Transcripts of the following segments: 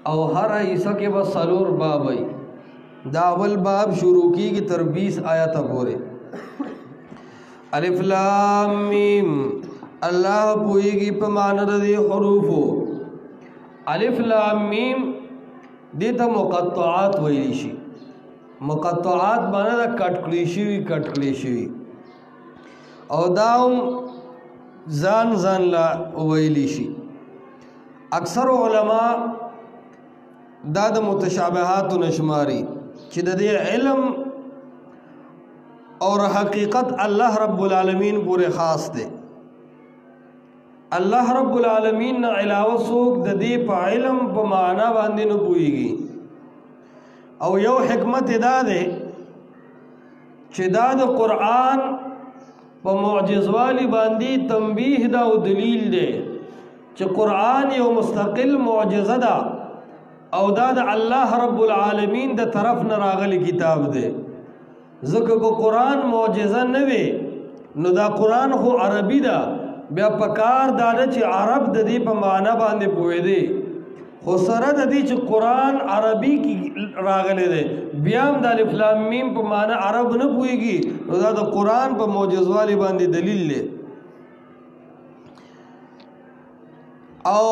او ہر حصہ کے بس سلور باب ای دا اول باب شروع کی گی تر 20 آیت پورے الف لام میم اللہ پوئی گی پا معنی دی حروفو الف لام میم دیتا مقطعات ویلیشی مقطعات معنی دا کٹکلیشوی او داؤم زان لا ویلیشی اکثر علماء دا د متشابهات نشماری چې د دې علم اور حقیقت الله رب العالمین پورے خاص دے الله رب العالمین نه علاوه څوک د دې په علم په معنا باندې نه پوهیږي او یو حکمت دا ده چې دا د قرآن په معجزوالی باندې تنبیه دا او دلیل ده چې قرآن یو مستقل معجزه ده او دا د الله رب العالمین د طرف نه راغلی کتاب دی ځکه کو قرآن معجزه نه وي نو دا قرآن خو عربي ده بیا پکار دا چې عرب د دې په معنا باندې پوهېدي خو سره د دې چې قرآن عربي کې راغلی دی بیا هم د الف لام میم په معنا عرب نه پوهېږي نو دا د قرآن په معجزوالي باندې دلیل دی او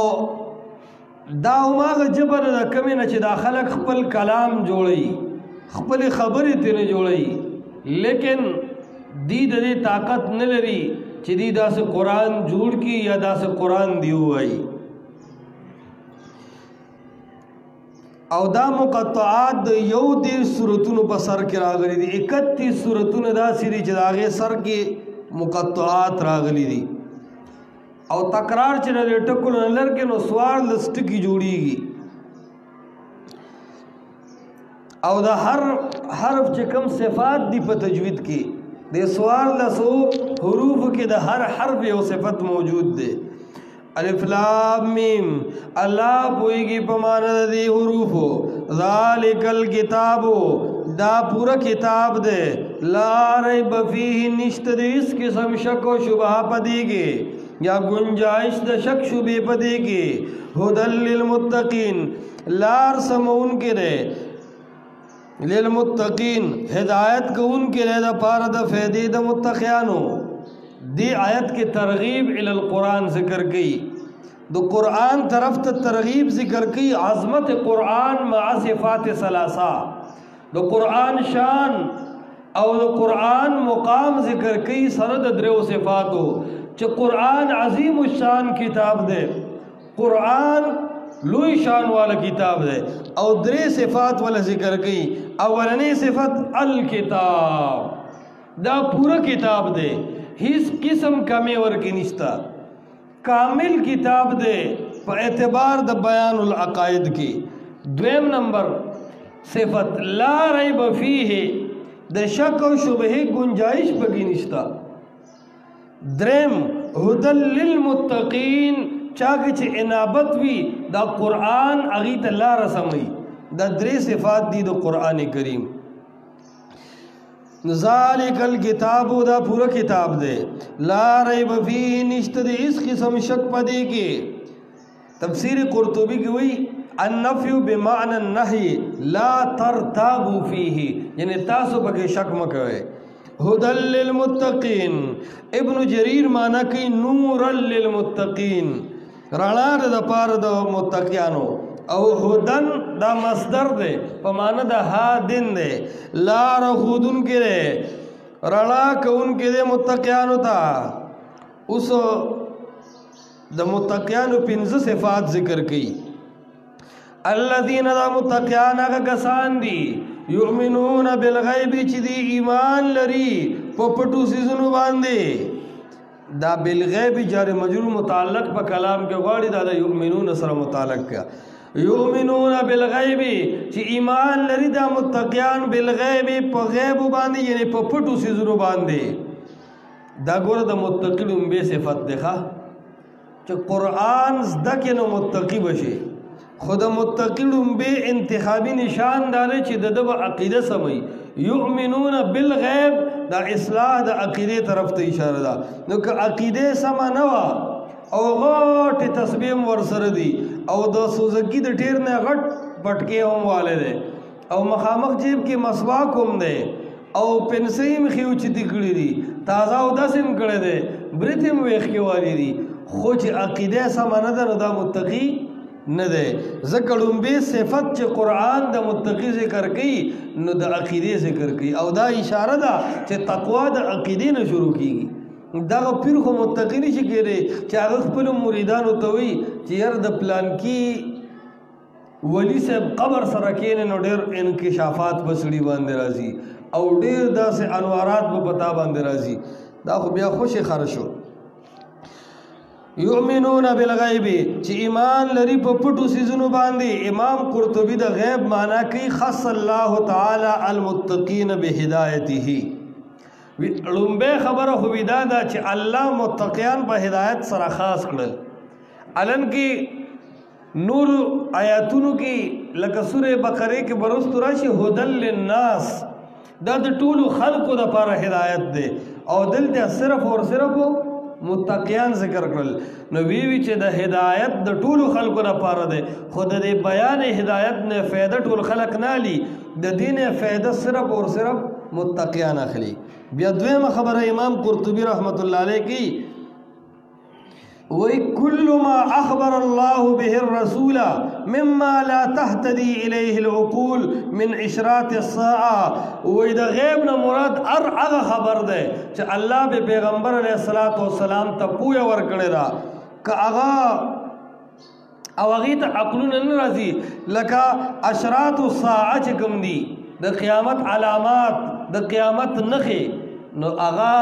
دا هماغه جبر د کمی نه چې دا خلک خپل کلام جوړي خپل خبرې ترې جوړي لیکن دی د دې طاقت نه لري چې دی داسې قرآن جوړ کی یا داسې قرآن دی وایي او دا مقطعات د یو دیر سورتونو په سر کې راغلي دي 31 سورتونه داسې دي چې د هغې سر کې مقطعات راغلي دي او تکرار چې د ټکو نه لرګي نو سوار لسټکی جوړیږي او د هر حرف چې کوم صفات دی په تجوید کې د سوار لسو حروف کې د هر حرف یو صفت موجود دی الف لام میم الله پوئیږي په معنا د حروفو ذالک الکتاب دا پورا کتاب دے لا ریب فیہ نشت دے اس قسم شک و شبہ پدیگی یا گنجائش د شک شبے پدے کے ہدل للمتقین لار سمون کے رے للمتقین ہدایت کو ان کے رے دا پارا دا فیدی دا متقیانو دی آیت کے ترغیب الی القرآن ذکر کی دو قرآن طرف تا ترغیب ذکر کی عظمت قرآن مع صفات ثلاثہ دو قرآن شان او دو قرآن مقام ذکر کی سرد دریو صفاتو چه قرآن عظیم الشان کتاب دے قرآن لوی شان والا کتاب دے او درے صفات والا ذکر کی اولنی صفت الکتاب دا پورا کتاب دے ہیس قسم کمی ورکی نشتا کامل کتاب دے پا اعتبار دا بیان العقائد کی دویم نمبر صفت لا ریب فیہ دا شک و شبہ گنجائش پکی نشتا درم ہدل للمتقین چاکہ چھ انابت وی دا قرآن اغیت اللہ رسمی دا درے صفات دی دا قرآن کریم ذالک الکتاب دا پورا کتاب دے لا ریب فیہ نشت دے اس قسم شک پدے کے تفسیر قرطبی کی ہوئی النفی بمعنی النحی لا ترتابو فیہ یعنی تاسو پکے شک مکوئے ہدل للمتقین ابن جریر مانا کی نورا للمتقین رانار دا پار دا متقیانو او ہدن دا مصدر دے پا مانا دا ہادن دے لار خودن کے دے رانا کون کے دے متقیانو تا اس دا متقیانو پنز صفات ذکر کی الذین دا متقیانا کا کسان دی یؤمنون بالغیب چی دی ایمان لری پپٹو سیزنو باندے دا بالغیب جار مجرور متعلق پا کلام کے غاڑی دا یؤمنون سر متعلق کا یؤمنون بالغیب چی ایمان لری دا متقیان بالغیب پا غیب باندے یعنی پپٹو سیزنو باندے دا گورا دا متقیلن بے صفت دیکھا چی قرآن زدکن متقی بشے خود متقیلن بے انتخابی نشان دارے چی ددب عقیدہ سمئی یؤمنون بالغیب دا اصلاح دا عقیدے طرف تا اشارہ دا نو کہ عقیدے سما نوا او غاٹ تسبیم ورسر دی او د سوزکی د ټیر نه غټ پټکې هم والے دی او مخامخ جیب کې مسواک هم دی او پنسۍ هم خېوچتي کړي دي تازه اودس هم کړی دی برېت هم ویښ کې والی دي خو چې عقیده سمه نه ده نو دا متقي نه دی ځکه لومبې صفت چې قرآن د متقي ذکر کوي نو د عقیدې ذکر کوي او دا اشاره ده چې تقوا د عقیدې نه شروع کیږي دغه پیر خو متقي نشي کېدی چې هغه خپلو مریدانو ته وایي چې یار د پلانکي ولی صاحب قبر سره کېنې نو ډېر انکشافات به سړي باندې راځي او ډېر داسې انوارات به پتا باندې راځي دا خو بیا خوشې خره شو یؤمنون بالغیب چې ایمان لري په پټو سیزونو باندې امام قرطبي د غیب معنا کوي خص الله تعالی المتقین بهدایته لومبه خبره خو دا ده چې الله متقیان په هدایت سره خاص کړل الان کې نور آیاتونو کې لکه سوره بقره کې برست راشي هدل للناس دا د ټولو خلقو لپاره هدایت ده او دلته صرف اور صرف متقیان ذکر کړل نو وی چې د هدایت د ټولو خلقو لپاره ده خود د بیان هدایت نه فائدہ ټول خلق نه لي د دین فائدہ صرف اور صرف متقیان اخلي بیا دویمه خبره امام قرطبي رحمت الله علیه کی وی کل ما اخبر الله به الرسول مما لا تهتدي اليه العقول من اشراط الساعه وی د غیب نه مراد هغه خبر ده چې الله به پیغمبر علیه الصلاۃ والسلام ته پویا ور کړی دا که هغه او هغه ته عقلونه نه راځي لکه اشراط الساعه چې کوم دي د قیامت علامات د قیامت نخې نو هغه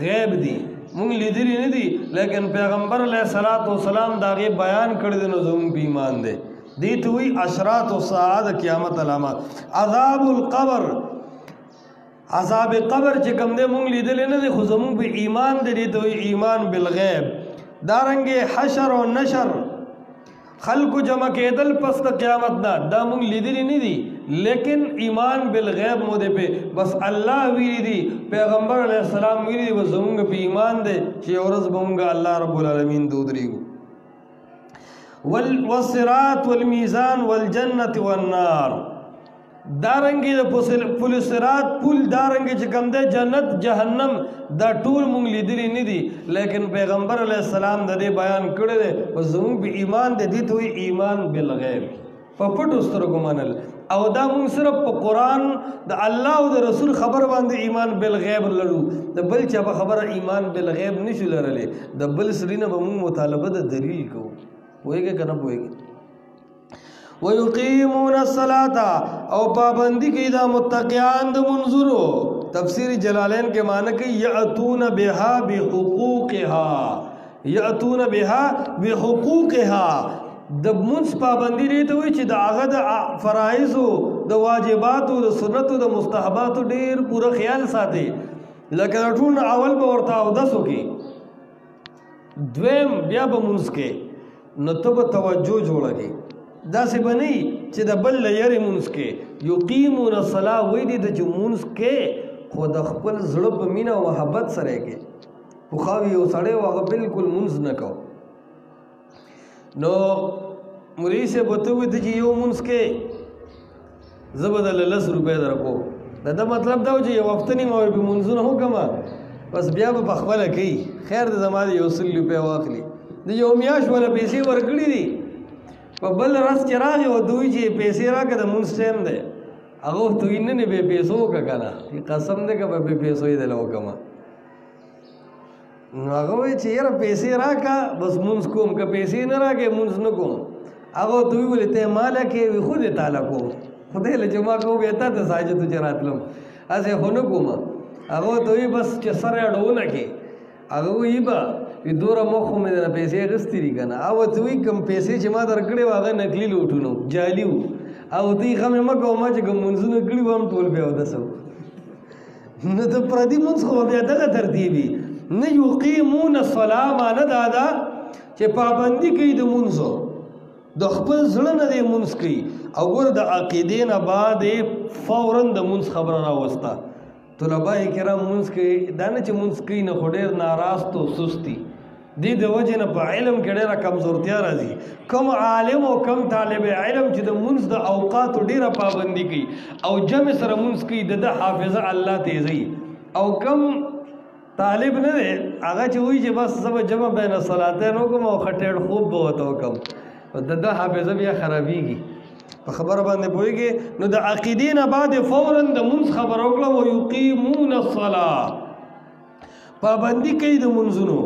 غیب دي مونږ لیدلی نه دي لیکن پیغمبر علیه الصلاۃ والسلام دا غیب بیان کړی دی نو زموږ په ایمان دی دې ته وایي اشراط الساعه د قیامت علامات عذاب القبر عذاب قبر چې کوم دی مونږ لیدلی نه دی خو زموږ په ایمان دی دې ته وایي ایمان بالغیب دارنګې حشر او نشر خلقو جمع کېدل پس د قیامت نه دا مونږ لیدلی نه دي لیکن ایمان بالغیب مو دے پہ بس اللہ ویری دی پیغمبر علیہ السلام ویری دی بس زمونگا پہ ایمان دے چی ورز بمونگا اللہ رب العالمین دودریگو والصراط والمیزان والجنت والنار دارنگی دا پل صراط پل دارنگی چکم دے جنت جہنم دا ټول مونږ لیدلی نه دي لیکن پیغمبر علیہ السلام دا دے بیان کړی دی بس زمونږ پہ ایمان دے دی تو ایمان بالغیب په پټو سترګو منل او دا مونږ صرف په قرآن د الله او د رسول خبر باندې ایمان بالغیب لرو د بل چا په خبره ایمان بالغیب نشو لرلی د بل سړي نه به مونږ مطالبه د دلیل کوو پوهېږې که نه پوهېږې ویقیمون الصلاة او پابندی کوي دا متقیان د منظورو تفسیر جلالین کے معنی کہ یأتون بها بحقوقها یأتون بها بحقوقها د منځ پابندي دی ته وایي چې د هغه د فرایضو د واجباتو د سنتو د مستحباتو ډېر پوره خیال ساتي لکه د ټول اول به ورته اودس وکړي دویم بیا به منځ کې نو ته به توجه جوړه کړي داسې به نه چې د بل له یرې منځ کې یقیمون الصلاة وایي دي ته چې منځ کې خو د خپل زړه په مینه او محبت سره یې کې پخوا یو سړی و هغه بالکل منځ نه کو نو مولوي صاحب ورته وویل چې یو مونځ کې زه به درله 10 روپۍ درکوم د ده مطلب دا و چې یو هفته نیمه به مونځونه وکړمه بس بیا به پخپله کوي خیر د زما د 100 روپۍ واخلي د یو میاشت والا پیسې ورکړي دي په بل ورځ چې راغی ورته وایي چې پیسې راکړه د مونځ ټایم دی هغه ورته وایي نه نه بې پیسو وکړه که نه قسم دی که به بې پیسو یې دله وکړمه نو هغه وایي چې یاره پیسې راکړه بس مونځ کوم که پیسې نه راکړې مونځ نه کوم هغه ورته وایي ولې ته یې ماله کې وي خو دې تاله کوم خدای له چې ما کوم بیا تا ته ساجدو چې راتلم هسې خو نه کوم هغه ورته وایي بس چې سر یې اډونه کې هغه وایي به وي دومره مخ خو مې نه پیسې اخیستې دي که نه هغه ورته وایي کوم پیسې چې ما درکړې وو هغه نقلي لوټونه جعلي وو او دوی غمې مه کوه ما چې کوم مونځونه کړي وو هم ټول بیا اودس وو نو د پردي مونځ خو بیا دغه ترتیب وي نه یقیمون الصلاة معنی دا ده چې پابندي کوي د مونځو د خپل زړه نه دی مونځ کوي او ګوره د عقیدې نه بعد فورا د مونځ خبره راوسته طلباء کرام مونځ کوي دا نه چې مونځ کوي نه خو ډېر ناراست او سستی دې د وجې نه په علم کې ډېره کمزورتیا راځي کم عالم او کم طالب علم چې د منځ د اوقاتو ډېره پابندي کوي او جمع سره منځ کوي د حافظه الله تیزي او کم طالب نه دی هغه چې وایي چې بس زه به جمع بین الصلاتین وکړم او خټېړ خوب به ورته وکړم د حافظه بیا خرابېږي په خبره باندې پوهېږي نو د عقیدې نه بعد فورا د منځ خبره وکړه ویقیمون الصلاة پابندي کوي د منځونو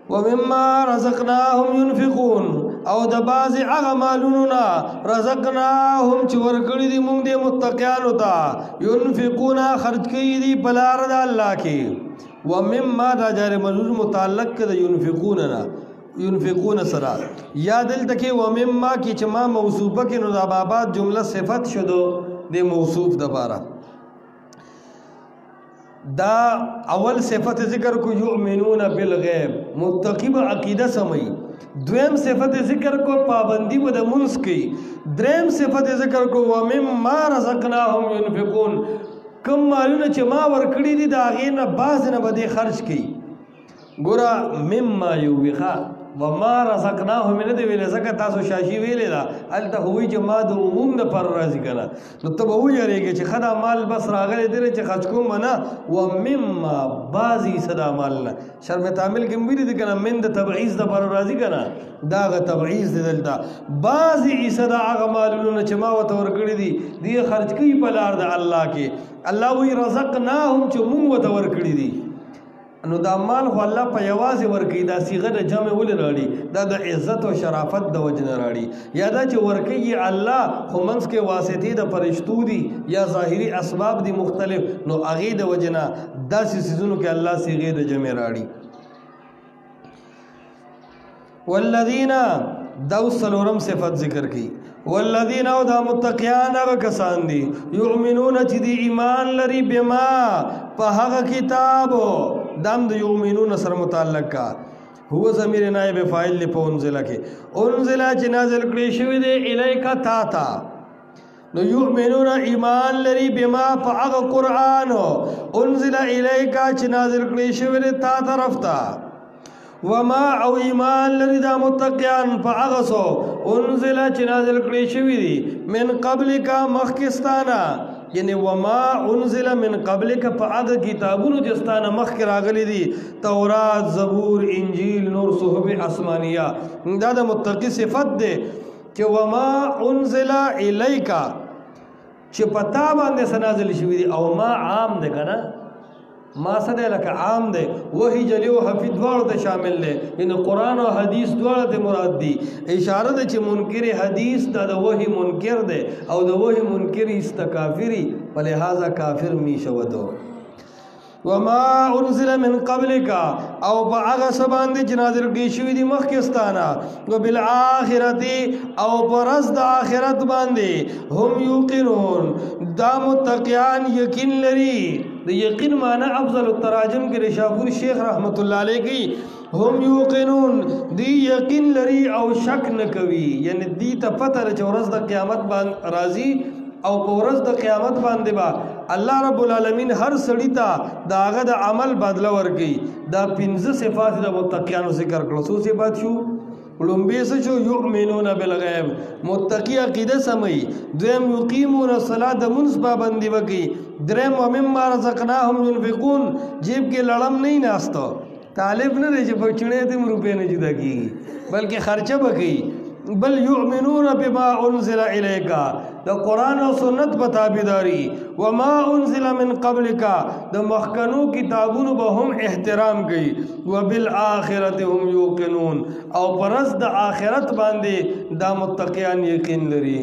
ومما رزقناهم ينفقون او د بعضې هغه مالونو نه رزقناهم چې ورکړي دي موږ دې متقیانو ته ينفقون خرج کوي دي په لاره د الله کې ومما دا جار مجرور متعلق د ينفقون نه ينفقون سره یا دلته کې ومما کې چې ما موصوفه کې نو د بابات جمله صفت شدو د موصوف د پاره دا اول صفت ذکر کو یؤمنون بالغیب متقی به عقیده سمئی دویم صفت ذکر کو پابندی به د منس کی دریم صفت ذکر کو ومما رزقناهم ينفقون کم مالونه چې ما ورکړي دي دا غې نه باز نه بده خرج کړي ګوره مما یوخا وما رزقناهم من دې ویل زکه تاسو شاشي ویلې دا الته هوی چې ما د عموم نه پر راضي کنه نو ته به ویریږي چې خدا مال بس راغلی دی چې خرج کوم نه ومما بازي صدا مال نه شرم تعامل کې مې دي کنه من د تبعیض د پر راضي کنه دا غ تبعیض دی دلته بازي صدا هغه مالونه چې ما وته ورکړي دي دی خرج کوي په لار د الله کې الله وی رزقناهم چې مونږ وته ورکړي دي نو دا مال خو الله په یوازې ورکوي دا صيغه د جمع ولې راړي دا د عزت او شرافت د وجه نه راړي یا دا چې ورکوي الله خو منځ کې واسطې د فرشتو دي یا ظاهري اسباب دي مختلف نو هغې د وجه نه داسې څیزونو کې الله صيغې د جمع راړي والذین دا څلورم صفت ذکر کی والذین او دا متقیان هغه کسان دي یؤمنون چې دی ایمان لري بما په هغه کتاب دام د یؤمنون سره متعلق کا هو ضمیر نائب فاعل په انزل کې انزل چې نازل کړی شوی دی الیکا تا تا نو یؤمنون ایمان لري بما په هغه قران انزل الیکا چې نازل کړی شوی دی تا طرف تا وما او ایمان لري دا متقیان په هغه سو انزل چې نازل کړی شوی دی من قبلک مخکستانا یعنی وما انزل من قبلک په هغه کتابونو چې ستانه مخکې راغلي دي تورات زبور انجیل نور صحف آسمانیه دا د متقی صفت ده چې وما انزل الیکا چې پتا باندې نازل شوی دی او ما عام ده کنه ما سده لکه عام ده وحی جلی او حفظ دواړو ته شامل ده ان قران او حدیث دواړو ته مراد دي اشاره ده چې منکر حدیث دا د وحی منکر ده او د وحی منکر استکافری ولهذا کافر می شودو وما انزل من قبلک او هغه سبان دي جنازر کې شوی دي مخکستانه وبالآخرت او پرز د آخرت باندې هم یوقنون دا متقیان یقین لري د یقین معنی افضل التراجم کې رشاپور شیخ رحمت الله علیه کی هم یوقنون دی یقین لري او شک نه کوي یعنی دی ته پته چې ورځ د قیامت باندې راځي او په ورځ د قیامت باندې با الله رب العالمین هر سړی ته داغه د عمل بدله ورکي دا 15 صفات د متقینو ذکر کړو څو صفات شو لومبه څه شو یؤمنون بالغیب متقی عقیده سمي دویم یقیمون الصلاة د منځ پابندي وکي دریم ومما رزقناهم ينفقون جیب کې لړم نه ناستو طالب نه دی چې په چړې دې روپې نه جدا کیږي بلکې خرچه وکي بل یؤمنون بما انزل الیک د قران او سنت په تابعداري وما انزل من قبلک د مخکنو کتابونو به هم احترام کوي وبالآخرت هم یوقنون او پرز د آخرت باندې دا متقیان یقین لري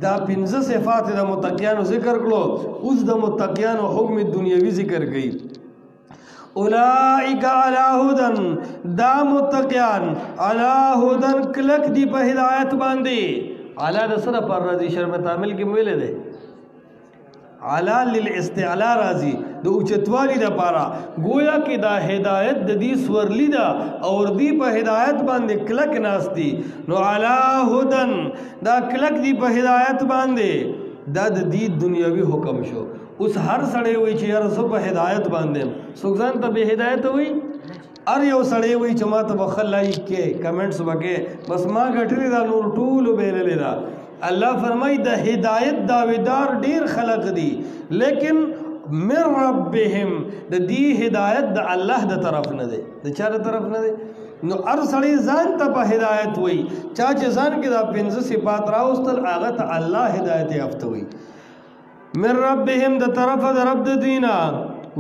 دا 15 صفات د متقیانو ذکر کړو اوس د متقیانو حکم دنیوي ذکر کړي اولئک علی هدن دا متقیان علی هدن کلک دی په هدایت باندې اعلی د سره پر راضی شرم تعامل کې ویلې ده اعلی للاستعلا راضی د اوچتوالی د پارا گویا کې دا هدایت د دې سورلی دا اور دی په هدایت باندې کلک ناستی نو علی هدن دا کلک دی په هدایت باندې دا د دې دنیوي حکم شو اوس هر سړی وای چې یار سو په هدایت باندې سوګزان ته به هدایت وای ار یو سړی وایي چې ما ته به ښه لایک کې کمنټس وکې بس ما ګټلې دا نور ټولو بېللې ده. الله فرمایي د هدایت دعویدار ډېر خلق دي لیکن من ربهم د دې هدایت د الله د طرف نه دی. د چا د طرف نه دی؟ نو ار سړی ځان ته په هدایت وایي. چا چې ځان کې دا 5 صفات راوستل هغه ته الله هدایت یافته وایي. من ربهم د طرفه د رب د دینا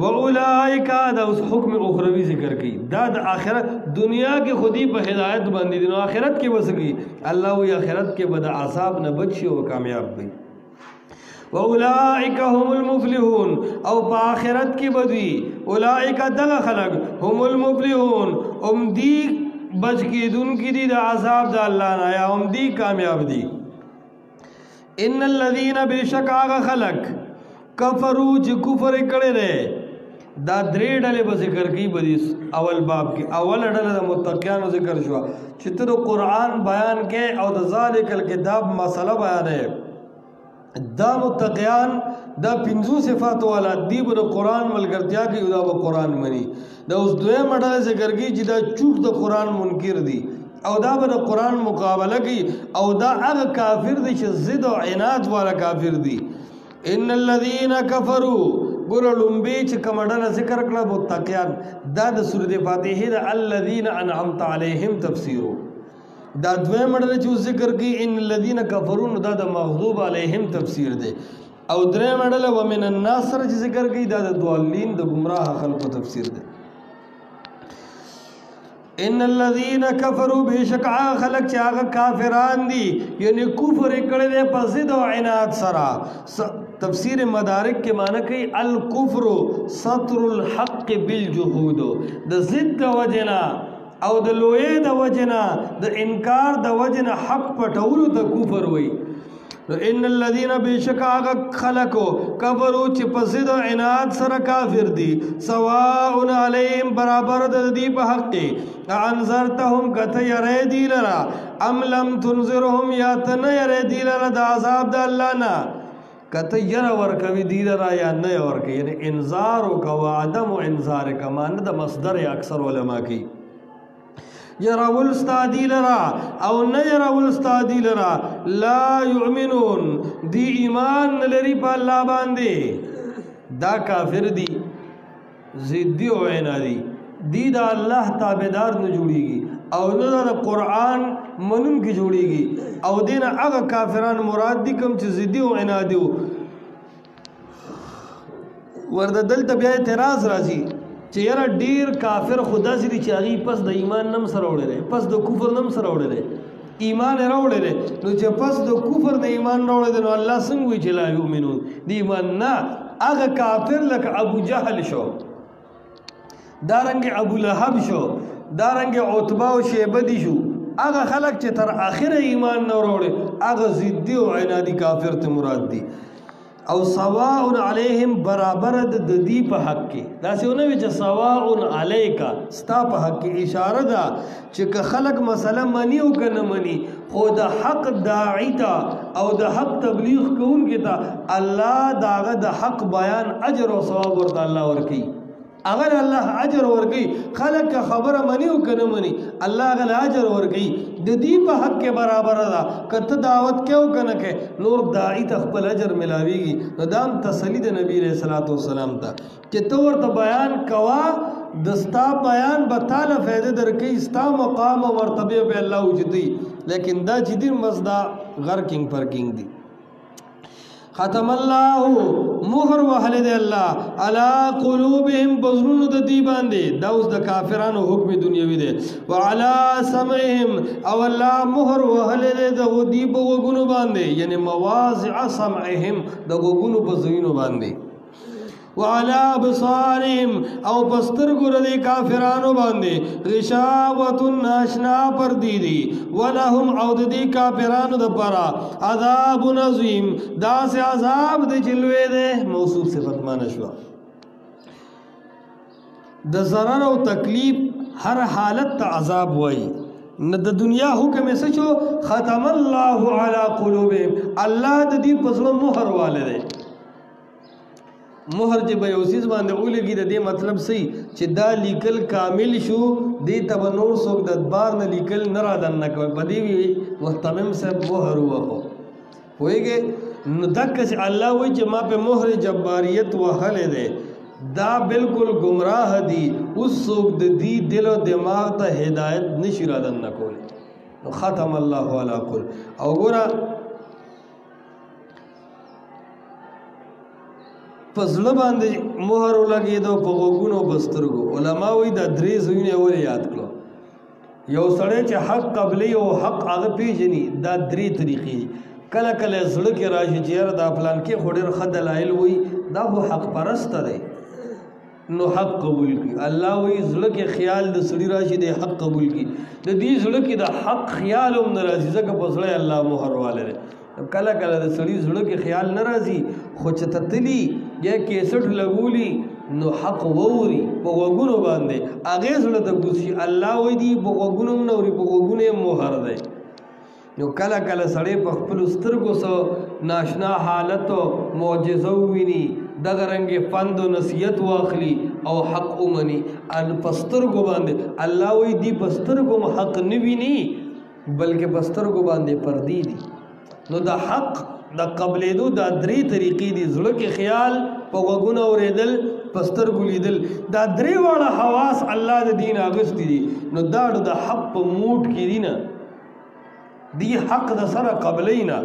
و اولئک دا اوس حکم اخروی ذکر کی دا د آخرت دنیا کې خودی په هدایت باندې دي نو آخرت کې وسګي الله وی آخرت کې به د عذاب نه بچي او کامیاب وي. و اولئک هم المفلحون او په آخرت کې بدوي اولئک دغه خلق هم المفلحون هم دی بچ کېدونکي دي د عذاب د الله نه یا هم دی کامیاب دي. ان الذين بشک هغه خلق کفرو چې کفر کړي دي دا درې ډلې به ذکر کی بدیس اول باب کې. اول ډله د متقینو ذکر شو چې ته د قرآن بیان کې او د ذالک الکتاب مسله بیانې دا متقیان دا 5 صفات والا دی به د قرآن ملګرتیا کې دا به قرآن مني. دا اوس دویمه ډله ذکر کی چې دا چوک د قرآن منکر دي او دا به د قرآن مقابله کوي او دا هغه کافر دي چې ضد او عناد والا کافر دي. ان الذين كفروا ګورلمبي چې کمډه ذکر کړه متقیان دا د سورۃ فاتحه د الذين انعمت عليهم تفسیرو دا دویم مړه چې ذکر کی ان الذين كفروا دا د مغضوب عليهم تفسیر دی او درې مړه ومن الناس چې ذکر کی دا د ضالین د گمراه خلقو تفسیر دی. ان الذين كفروا بشکع خلق چې هغه کافران دي یعنی کفر کړي دي په ضد او عناد سره. تفسیر مدارک کې معنی کوي الکفر سطر الحق بالجحود د ضد د وجنا او د لوی د وجنا د انکار د وجنا حق پټولو ته کفر وایي. ان الذين بشکع خلقو کفروا چې په ضد او عناد سره کافر دي سواء علیهم برابر د دې په حق کې انذرتهم کته یری دی لرا ام لم تنذرهم یا تن یری دی لرا د عذاب د الله نه کته یر ورکوي دی لرا یا نه ورکوي یعنی انذار او عدم انذار کمان د مصدر اکثر علما کی یراول استادی لرا او نه یراول استادی لرا لا یؤمنون دی ایمان لري په الله باندې دا کافر دی ضدی او عنادی دی دا الله تابعدار نه جوړیږي او نه د قرآن منون کې جوړیږي او دین هغه کافران مراد دي کوم چې ضدی او عنادی ورته دلته بیا اعتراض راځي چې یاره ډیر کافر خدا سری چې هغه پس د ایمان نم سره وړي پس د کفر نم سره وړي ایمان راوړي نو چې پس د کفر د ایمان راوړي نو الله څنګه وی چې لا یؤمنون دی ایمان نه هغه کافر لکه ابو جهل شو دارنګ ابو لهب شو دارنګ عتبہ او شیبه دي شو هغه خلق چې تر اخره ایمان نه وروړي هغه ضدي او عنادي کافر ته مراد دي. او سواء علیهم برابر د دې په حق کې دا څونه وی چې سواء علیکا ستا په حق کې اشاره ده چې که خلق مسله منی او کنه منی خو د حق داعی ته او د حق تبلیغ کوونکي ته الله داغه د حق بیان اجر او ثواب ورته الله ورکي. اگر الله اجر ورکي خلق خبره منی او کنه منی الله غل اجر ورکي د دې په حق کې برابر ده کته دعوت کېو کنه کې نور داعی ته خپل اجر ملاويږي. ندام تسلی د نبی رسول الله والسلام ته چې تو ورته بیان کوا دستا بیان به تعالی فائدہ درکې استا مقام او مرتبه به الله وجدي لیکن دا چې دې مزدا غر کینګ پر کینګ دي. ختم الله مهر وهل دی الله علی قلوبهم بزرون د دی باندې دا اوس د کافرانو حکم دنیوي دی وعلى سمعهم او الله مهر وهل دی د دی په وګونو باندې یعنی مواضع سمعهم د وګونو په زینو باندې وعلى ابصارهم او پسترګو د کافرانو باندې غشاوه ناشنا پر دی دي ولهم او د کافرانو د پرا عذاب عظیم دا سه عذاب د چلوې ده موصوف صفت مان شو د ضرر او تکلیف هر حالت ته عذاب وای نه د دنیا حکم یې څه ختم الله علی قلوبهم الله د دې پسلو مهر والده مهر چې به یو څیز باندې ولګي د دې مطلب صحیح چې دا لیکل کامل شو دې ته به نور څوک د ادبار نه لیکل نه رادننه کوي په دې وي محتمم صاحب مهر ووهو پوهېږې نو دکه چې الله وایي چې ما په مهر جباریت وهلی دی دا بالکل گمراه دي اوس څوک د دې دل او دماغ ته هدایت نشي رادننه کولی نو ختم الله علی کل او ګوره په زړه باندې مهر ولګېدو په غوږونو په سترګو علما وایي دا درې ځایونه یې ولې یاد کړو یو سړی چې حق قبلي او حق هغه پیژني دا درې طریقې دي کله کله زړه کې راشي چې یاره دا فلان کې خو ډېر ښه دلایل وایي دا خو حق پرسته دی نو حق قبول کړي الله وایي زړه کې خیال د سړي راشي دی حق قبول کړي د دې زړه کې د حق خیال هم نه راځي ځکه په زړه الله مهر والی دی کله کله د سړي زړه کې خیال نه راځي خو چې ته تلي یا کیسټ لګولي نو حق ووري په غوږونو باندې هغې زړه ته کوز شي الله وایي دي په غوږونو هم نه اوري په غوږونو یې مهر دی نو کله کله سړی په خپلو سترګو سره ناشنا حالت او معجزه وویني دغه رنګې پند و نصیحت واخلي او حق ومني په سترګو باندې الله وایي دي په سترګو هم حق نه ویني بلکې په سترګو باندې پردي دي نو د حق د قبلېدو دا درې طریقې دي زړه کې خیال په غوږونو اورېدل په سترګو لیدل دا درې واړه حواس الله د دین اغوستي دي نو دا د حق په موټ کې دي نه دی حق د سره قبلې نه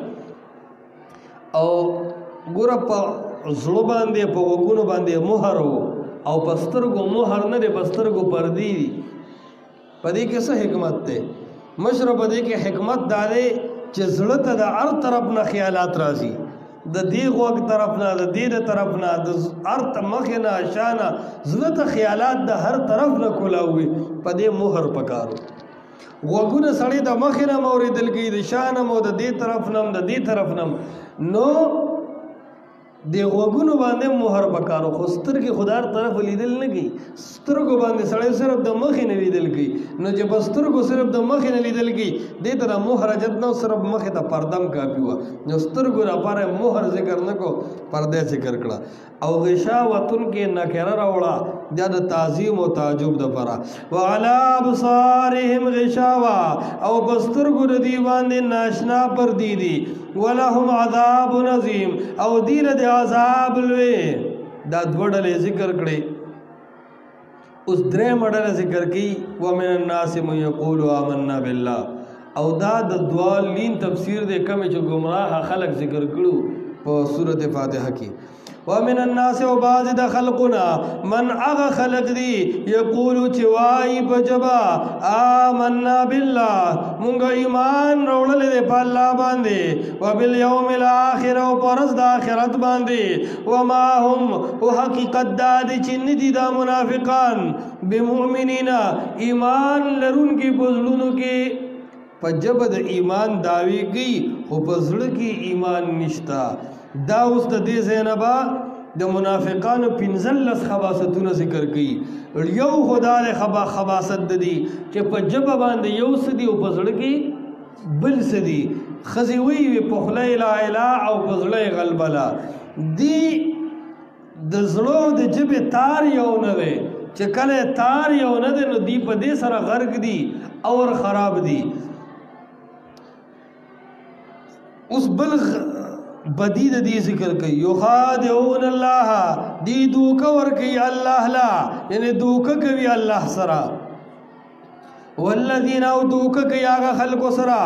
او ګوره په زړه باندې په غوږونو باندې مهر او په سترګو مهر نه دی په سترګو پردي دي په دې کې څه حکمت دی مشره په دې کې حکمت دا دی چې زړه ته د هر طرف نه خیالات راځي د دې غوږ طرف نه د دې طرف نه د هر مخې نه شانه زړه ته خیالات د هر طرف نه کولاوي په دې مهر پکارو غوږونه سړی د مخې نه اورېدل کوي د شانه مو د دې طرف نه د دې طرف نه نو د غوږونو باندې مهر پکارو خو سترګې خو د هر طرف لیدل نه کوي سترګو باندې سړی صرف د مخې نه لیدل کوي نو چې په سترګو صرف د مخې نه لیدل کوي دې ته د مهر حاجت نه صرف مخې ته پردم کافي وه نو سترګو لپاره مهر ذکر نه کو پرده ذکر کړه او غشاوتن کې نکره راوړه دا د تعظیم او تعجب دپاره وعلى ابصارهم غشاوه او په سترګو د دې باندې ناشنا پردي دي ولهم عذاب عظیم او دې له د عذاب لوی دا دوه ډلې ذکر کړې اوس درېیمه ډله ذکر کړي ومن الناس من یقول آمنا بالله او دا د دوالین تفسیر دی کمې چې ګمراه خلق ذکر کړو په سورت فاتحه کې ومن الناس و بعض د خلقنا من اغا خلق دی یقولو چوائی بجبا آمنا بالله مونگا ایمان روڑل دے پا اللہ باندے و بالیوم الاخر و پرز دا آخرت باندے وما هم و حقیقت دادی چن دی دا منافقان بمؤمنین ایمان لرون کی پزلونو کی پا جب دا ایمان داوی گئی و پزل کی ایمان نشتا دا اوس د دې زینبا د منافقانو 15 خباستونه ذکر کړي یو خدا له خباست د دي چې په جبه باندې یو سدي او په زړه کې بل سدي خزي وی په خله لا اله او په زړه غلبلا دی د زړه د جبه تار یو نه وي چې کله تار یو نه دی نو دی په دې سره غرق دي اور خراب دي اوس بل بدید دی ذکر کئی یخادعون اللہ دی دوکا ورکی اللہ لا یعنی دوکا کوي اللہ سرا والذین او دوکا کئی آگا خلق سرا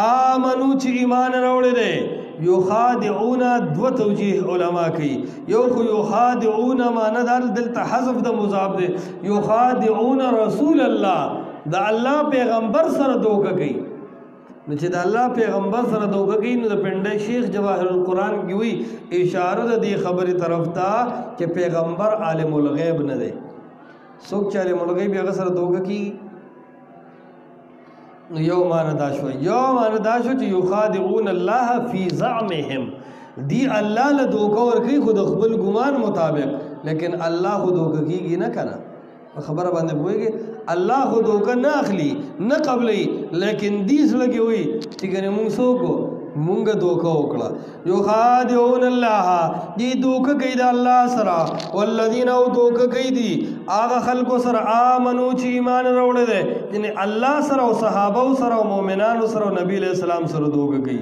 آمنو چی ایمان روڑے دے یخادعون دو توجیح علماء کی یو خو یخادعون مانا دار دلتا حذف دا مضاف دے یخادعون رسول اللہ دا اللہ پیغمبر سر دوکا کئی نو چې د الله پیغمبر سره دوکه کوي نو د پنډی شیخ جواهر القرآن کې وی اشاره د دې خبرې طرف ته چې پیغمبر عالم الغیب نه دی څوک چې عالم الغیب هغه سره دوکه کوي نو یو معنی دا شو چې یخادعون الله فی زعمهم دی الله له دوکه ورکوي خو د خپل ګمان مطابق لیکن الله خو دوکه کیږي نه کنه خبره باندې پوهیږي الله خو دوکه نه اخلي نه قبلي لیکن دیس لګي وي چې ګنې موږ څوک مونږ دوکه وکړه یخادعون الله دی دوکه کوي د الله سره والذین او دوکه کوي دي هغه خلکو سره آمنو چې ایمان راوړل دي یعنی الله سره او صحابه سره او مؤمنانو سره او نبی علیہ السلام سره دوکه کوي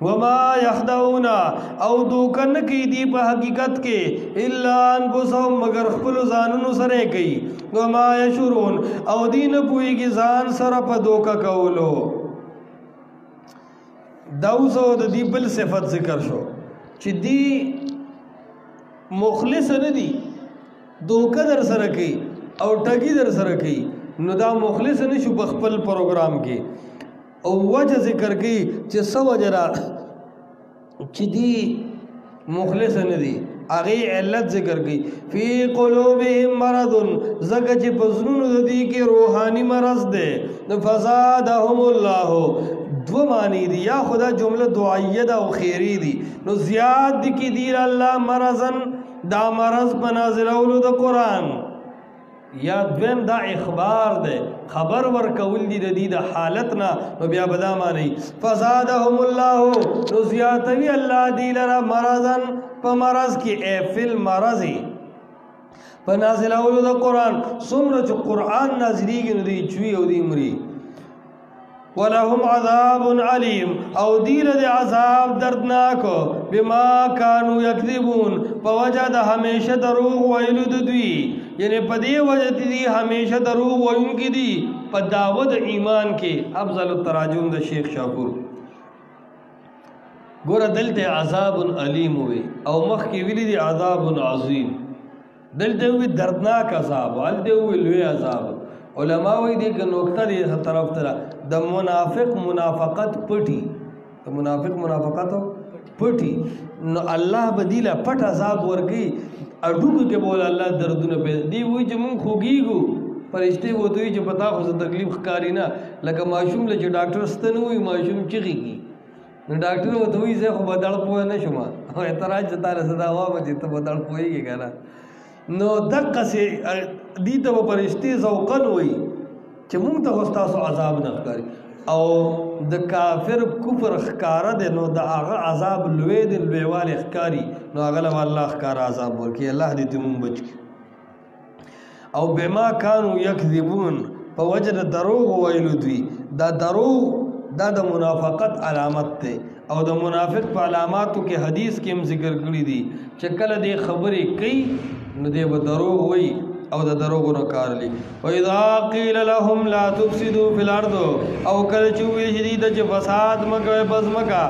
وما يخدعون او دوکن کی دی په حقیقت کې الا انفسهم مگر خپل ځانونو سره کوي وما يشعرون او دین پویږي ځان سره په دوکا کولو داوزو د دی بل صفت ذکر شو چې دی مخلص نه دی دوکا در سره کوي او ټګي در سره کوي نو دا مخلص نه شو په خپل پروګرام کې او وجه ذکر کی چې سو وجرا چې دی مخلص نه دی هغه علت ذکر کی فی قلوبهم مرض زکه چې پزړونو د دې کې روحاني مرض ده فزادهم الله دو معنی دی یا خدا جمله دعائیه ده او خیری دی نو زیاد دی کی دی الله مرضن دا مرض بنازل اولو د قران یا دویم دا اخبار ده خبر ورکول دی د دې د حالت نه نو بیا بدا معنی فزادهم الله نو زیاتوی الله دی لرا مرضن په مرض کې افل مرضی په نازل اولو د قران څومره چې قران نازلیږي نو دی چوي او دی مري ولهم عذاب علیم او دیل دی عذاب دردناک بما کانو یکذبون په وجه د همیشه دروغ ویلو د دوی یعنی په دې وجه دی همیشه دروغ ویونکي دي په دعوت ایمان کې افضل التراجم د شیخ شاپور ګوره دلته عذاب علیم وي او مخ کې ویلي دی عذاب عظیم دلته وی دردناک عذاب ولته وی لوی عذاب علماء وی دی که نکته دی طرف تر د منافق منافقت پټي د منافق منافقت پټي نو الله بدیله پټ عذاب ورګي اډوګو کې بول الله دردونه په دی وی چې مونږ خوګيګو فرشتي وته چې پتا خو تکلیف ښکاری نه لکه ماشوم له چې ډاکټر ستنه وي ماشوم چغيږي نو ډاکټر وته وی زه خو بدل پوه نه شوم او اعتراض ته صدا وامه چې ته بدل پوهیږي کنه نو دقه سي دي ته فرشتي ذوقن وي چې مونږ ته تاسو عذاب نه ښکاری او د کافر کفر ښکارا ده نو د هغه عذاب لوی د لویوال ښکاری نو هغه له الله ښکارا عذاب ورکی الله دې ته مونږ بچ او بما كانوا يكذبون په وجه د دروغ ویلو دوی دا دروغ دا د منافقت علامت ده او د منافق په علاماتو کې حدیث کې هم ذکر کړی دي چې کله دې خبرې کوي نو دې به دروغ وایي او د دروغ نه کار لي واذا قيل لهم لا تفسدوا في الارض او کله چې ویل شي د فساد مکه بس مکه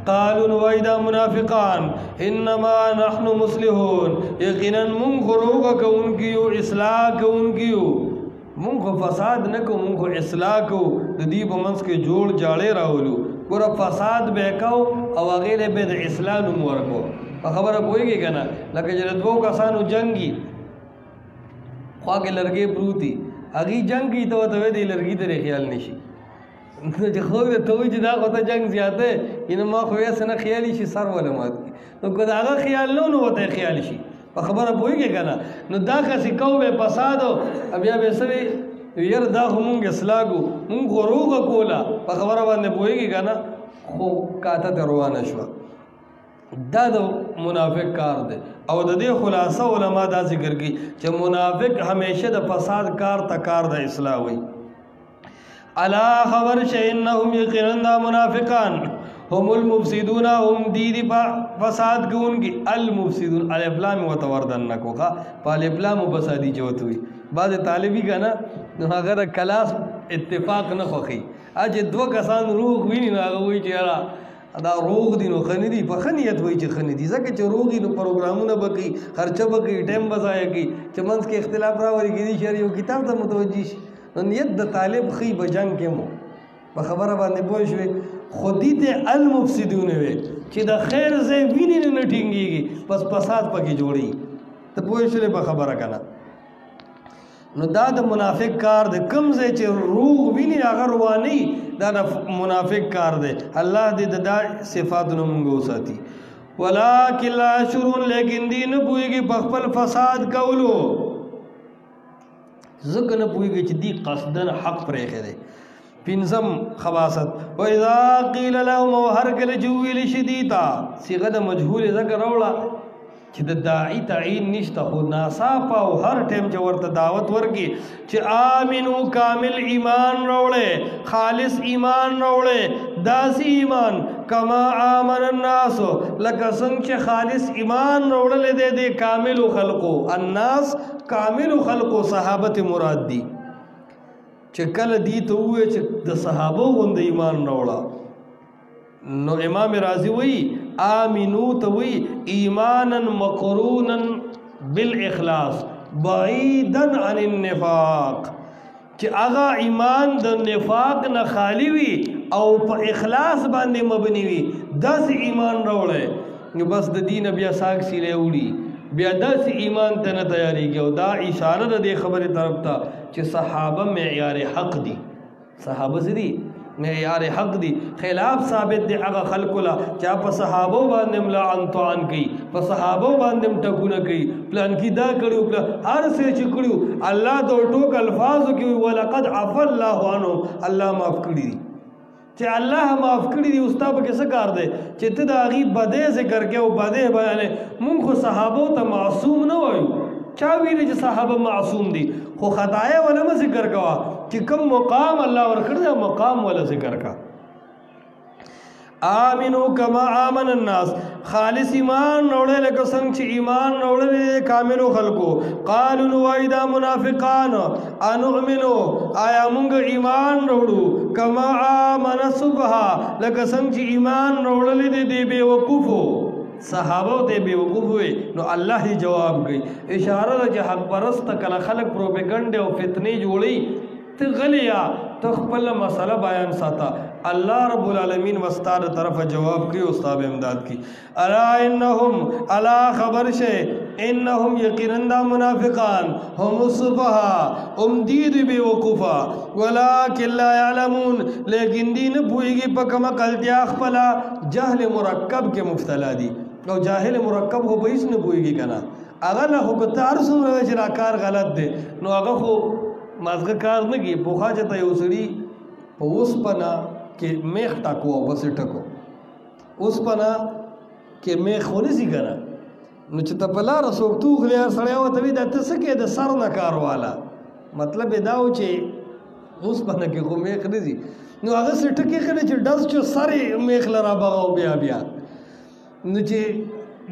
قالوا وایدا منافقان انما نحن مصلحون یقینا من خروج کوونکیو اصلاح کوونکیو مونږ فساد نه کوو مونږ اصلاح کوو د دې په منځ کې جوړ جاړې راولو ګوره فساد به کوو او هغې له به د اصلاح نوم ورکو په خبره پوهېږي که نه لکه چې د دوو کسانو جنګي خوا کې لرګې پروتي هغې جنګ کوي ته ورته وایي د لرګي ترې خیال نشي چې خوږ ته وایي چې دا خو ته جنګ زیات دی یعنې ما خو یې څه نه خیالي شي سر وله مات کړي نو که د هغه خیال نه نو ورته خیال شي په خبره پوهېږي که نه نو دا کسې کوو به فساد بیا به څه وي یار دا خو مونږ اصلاح کوو مونږ خو روغه کوله په خبره باندې پوهېږي که نه خو کاته ته روانه شوه دا د منافق کار دی او د دې خلاصه علما دا ذکر کوي چې منافق همیشه د فساد کار ته کار د اصلاح وي الا خبر شئ انهم یقینا منافقان هم المفسدون هم دی فساد کوونکی المفسدون الف لام وتوردن نکوخه په الف لام فسادی چوت وي بعض طالبی کنه نو هغه کلاس اتفاق نه خوخي اج دو کسان روغ ویني نو هغه وی چې دا روغ دي نو خني دي په خنیت وای چې خني دي ځکه چې روغي نو پروګرامونه بکی خرچه بکی ټیم بزای کی چې منځ کې اختلاف راوړي کیږي شری یو کتاب ته متوجي شي نو نیت د طالب خي بجنګ کې مو په خبره باندې پوه شوي خودی ته المفسدون وي چې د خیر زې ویني نه ټینګيږي بس فساد پکې جوړي ته پوه شوي په خبره کنه نو دا د منافق کار د کم ځای چې روح ویني هغه رواني دا د منافق کار دی الله دې د صفاتونو موږ وساتي ولکن لا شرون لیکن دی نه پوهېږي په خپل فساد کولو ځکه نه پوهېږي چې دی قصدن حق پرېښی دی پنځم خباست واذا قيل لهم هر کله جویل شدیتا صيغه د مجهول ذکر اوله چې د داعی تعین نشته خو ناصاف او هر ټیم چې ورته دعوت ورکي چې آمنو کامل ایمان راوړې خالص ایمان راوړې داسې ایمان کما آمن الناس لکه څنګه چې خالص ایمان راوړل دي د کامل خلقو الناس کامل خلقو صحابه مراد دي چې کله دی ته وې چې د صحابه غوند ایمان راوړه نو امام رازی وی آمنو ته وی ایمانا مقرونا بالاخلاص بعیدا عن النفاق چې هغه ایمان د نفاق نه خالی وي او په اخلاص باندې مبني وي داسې ایمان راوړی نو بس د دین بیا ساک سیلې وړي بیا داسې ایمان ته نه تیاریږي او دا اشاره ده دې خبرې طرف ته چې صحابه معیار حق دي صحابه څه دي معیار حق دي خلاف ثابت دي هغه خلق لا چا په صحابه باندې ملعن طعن کوي په صحابه باندې ټکونه کوي پلان کی دا کړو هر څه چې کړو الله د ټوک الفاظ کوي ولقد عفا الله عنهم الله معاف کړی دي چې الله معاف کړی دي استاد کې څه کار دی چې ته د هغه بده ذکر کې او بده بیان مونږ خو صحابه ته معصوم نه وایو چا ویل چې صحابه معصوم دي خو خدای ولا ذکر کوا چې کوم مقام الله ورکړ دا مقام ولا ذکر کا آمنو کما آمن الناس خالص ایمان نوڑے لکه څنګه چې ایمان نوڑے کاملو خلقو قالوا نوایدا منافقان انؤمنو آیا مونږ ایمان نوړو کما آمن الصبح لکه څنګه چې ایمان نوړل دي بے وقوفو صحابه ته بے وقوف ہوئے نو الله ہی جواب گئی اشارہ چې حق پرست کله خلق پروپاګاندا او فتنه جوړي ته غلیا تخپل مسئلہ بیان ساتا اللہ رب العالمین وستار طرف جواب کی استاب امداد کی الا انہم الا خبر شے انہم یقینندا منافقان هم الصفحاء امدید بے وقوفا ولیکن لا يعلمون لیکن دین پوئیگی پکم قلتیا خپلا جہل مرکب کے مفتلا دی او جاہل مرکب ہو بیس نے پوئیگی کنا اگر نہ حکتار سن رہے چرا کار غلط دے نو اگر خو مازغه کار نه کی پوخا چته یو سړي په اوس پنا کې میخ ټاکو او بس ټکو اوس پنا کې میخ ونسی کنه نو چې ته په لار سوک تو غلی سړی او ته د تاسو کې د سر نه کار والا مطلب دا و چې اوس پنا کې خو میخ نه دي نو هغه سټکی کړي چې داس چې سره میخ لرا بغاو بیا بیا نو چې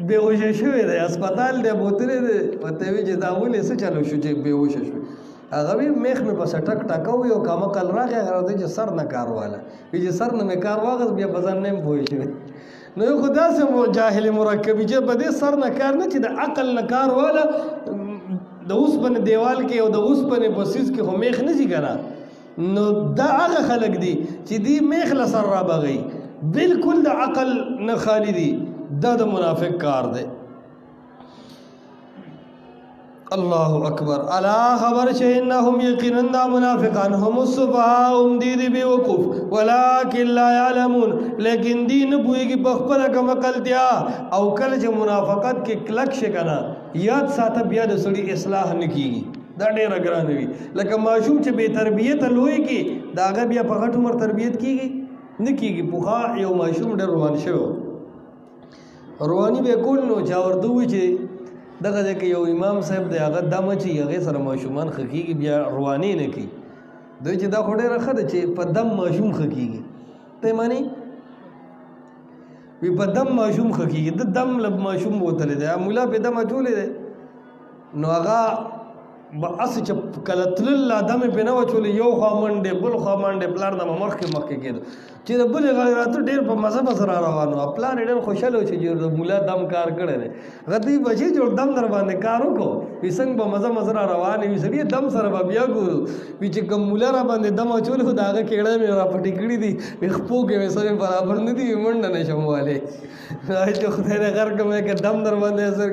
بیهوش شوی دی هسپتال دی بوتلې دی پته وی چې دا ولې څه چلو شو چې بیهوش شو هغه وی میخ مې په سټک ټاکو یو کما کل راغی هغه د سر نه کار والا وی چې سر نه مې کار واغز بیا بزن نه پوي شي نو خدا سے جاهل مرکب چې بده سر نه کار نه چې د عقل نه کار والا د اوس په دیوال کې او د اوس په بسیس کې هم میخ نه زی کنه نو دا هغه خلق دي چې دی میخ له سر را بغي بالکل د عقل نه خالی دي دا د منافق کار دی اللہ اکبر الا خبر شے انہم یقیناً منافقان هم الصفحاء هم دید بے وقوف ولیکن لا يعلمون لیکن دین بوئی کی بخبر کم قلتیا او کل چه منافقت کی کلک شکنا یاد ساتا بیاد سڑی اصلاح نکیگی دا دیر اگرانوی لکه معشوم چه بے تربیت لوئی کی دا اگر بیا پغٹ عمر تربیت کیگی نکیگی پخوا یو معشوم در روان شو روانی بے کول نو چاوردوی چه دغه ځکه یو امام صاحب دی هغه دمه چې هغې سره ماشومان ښه کېږي بیا روانې نه کوي دوی چې دا خو ډېره ښه ده چې په دم ماشوم ښه کېږي ته یې منې وي په دم ماشوم ښه کېږي د دم له ماشوم بوتلی دی ملا پې دم اچولی دی نو هغه به هسې چې کله تلل دم یې پې نه واچولی یو خوا منډې بل خوا منډې پلار نه به مخکې مخکې کېدو چې د بلې غاړې راته ډېر په مزه به سره روان و پلار یې ډېر خوشحاله و چې د ملا دم کار کړی دی هغه دوی بچي جوړ دم در باندې کار وکړو وي څنګه به مزه مزه را روانې وي سړي دم سره به بیا ګورو وي چې کوم مولا را باندې دم اچولی خو د هغه کېړه مې را پټې کړي دي وي خپو کې مې سره برابر نه دي وي منډه نه شم والی چې خدای نه غر کړم که دم در باندې اثر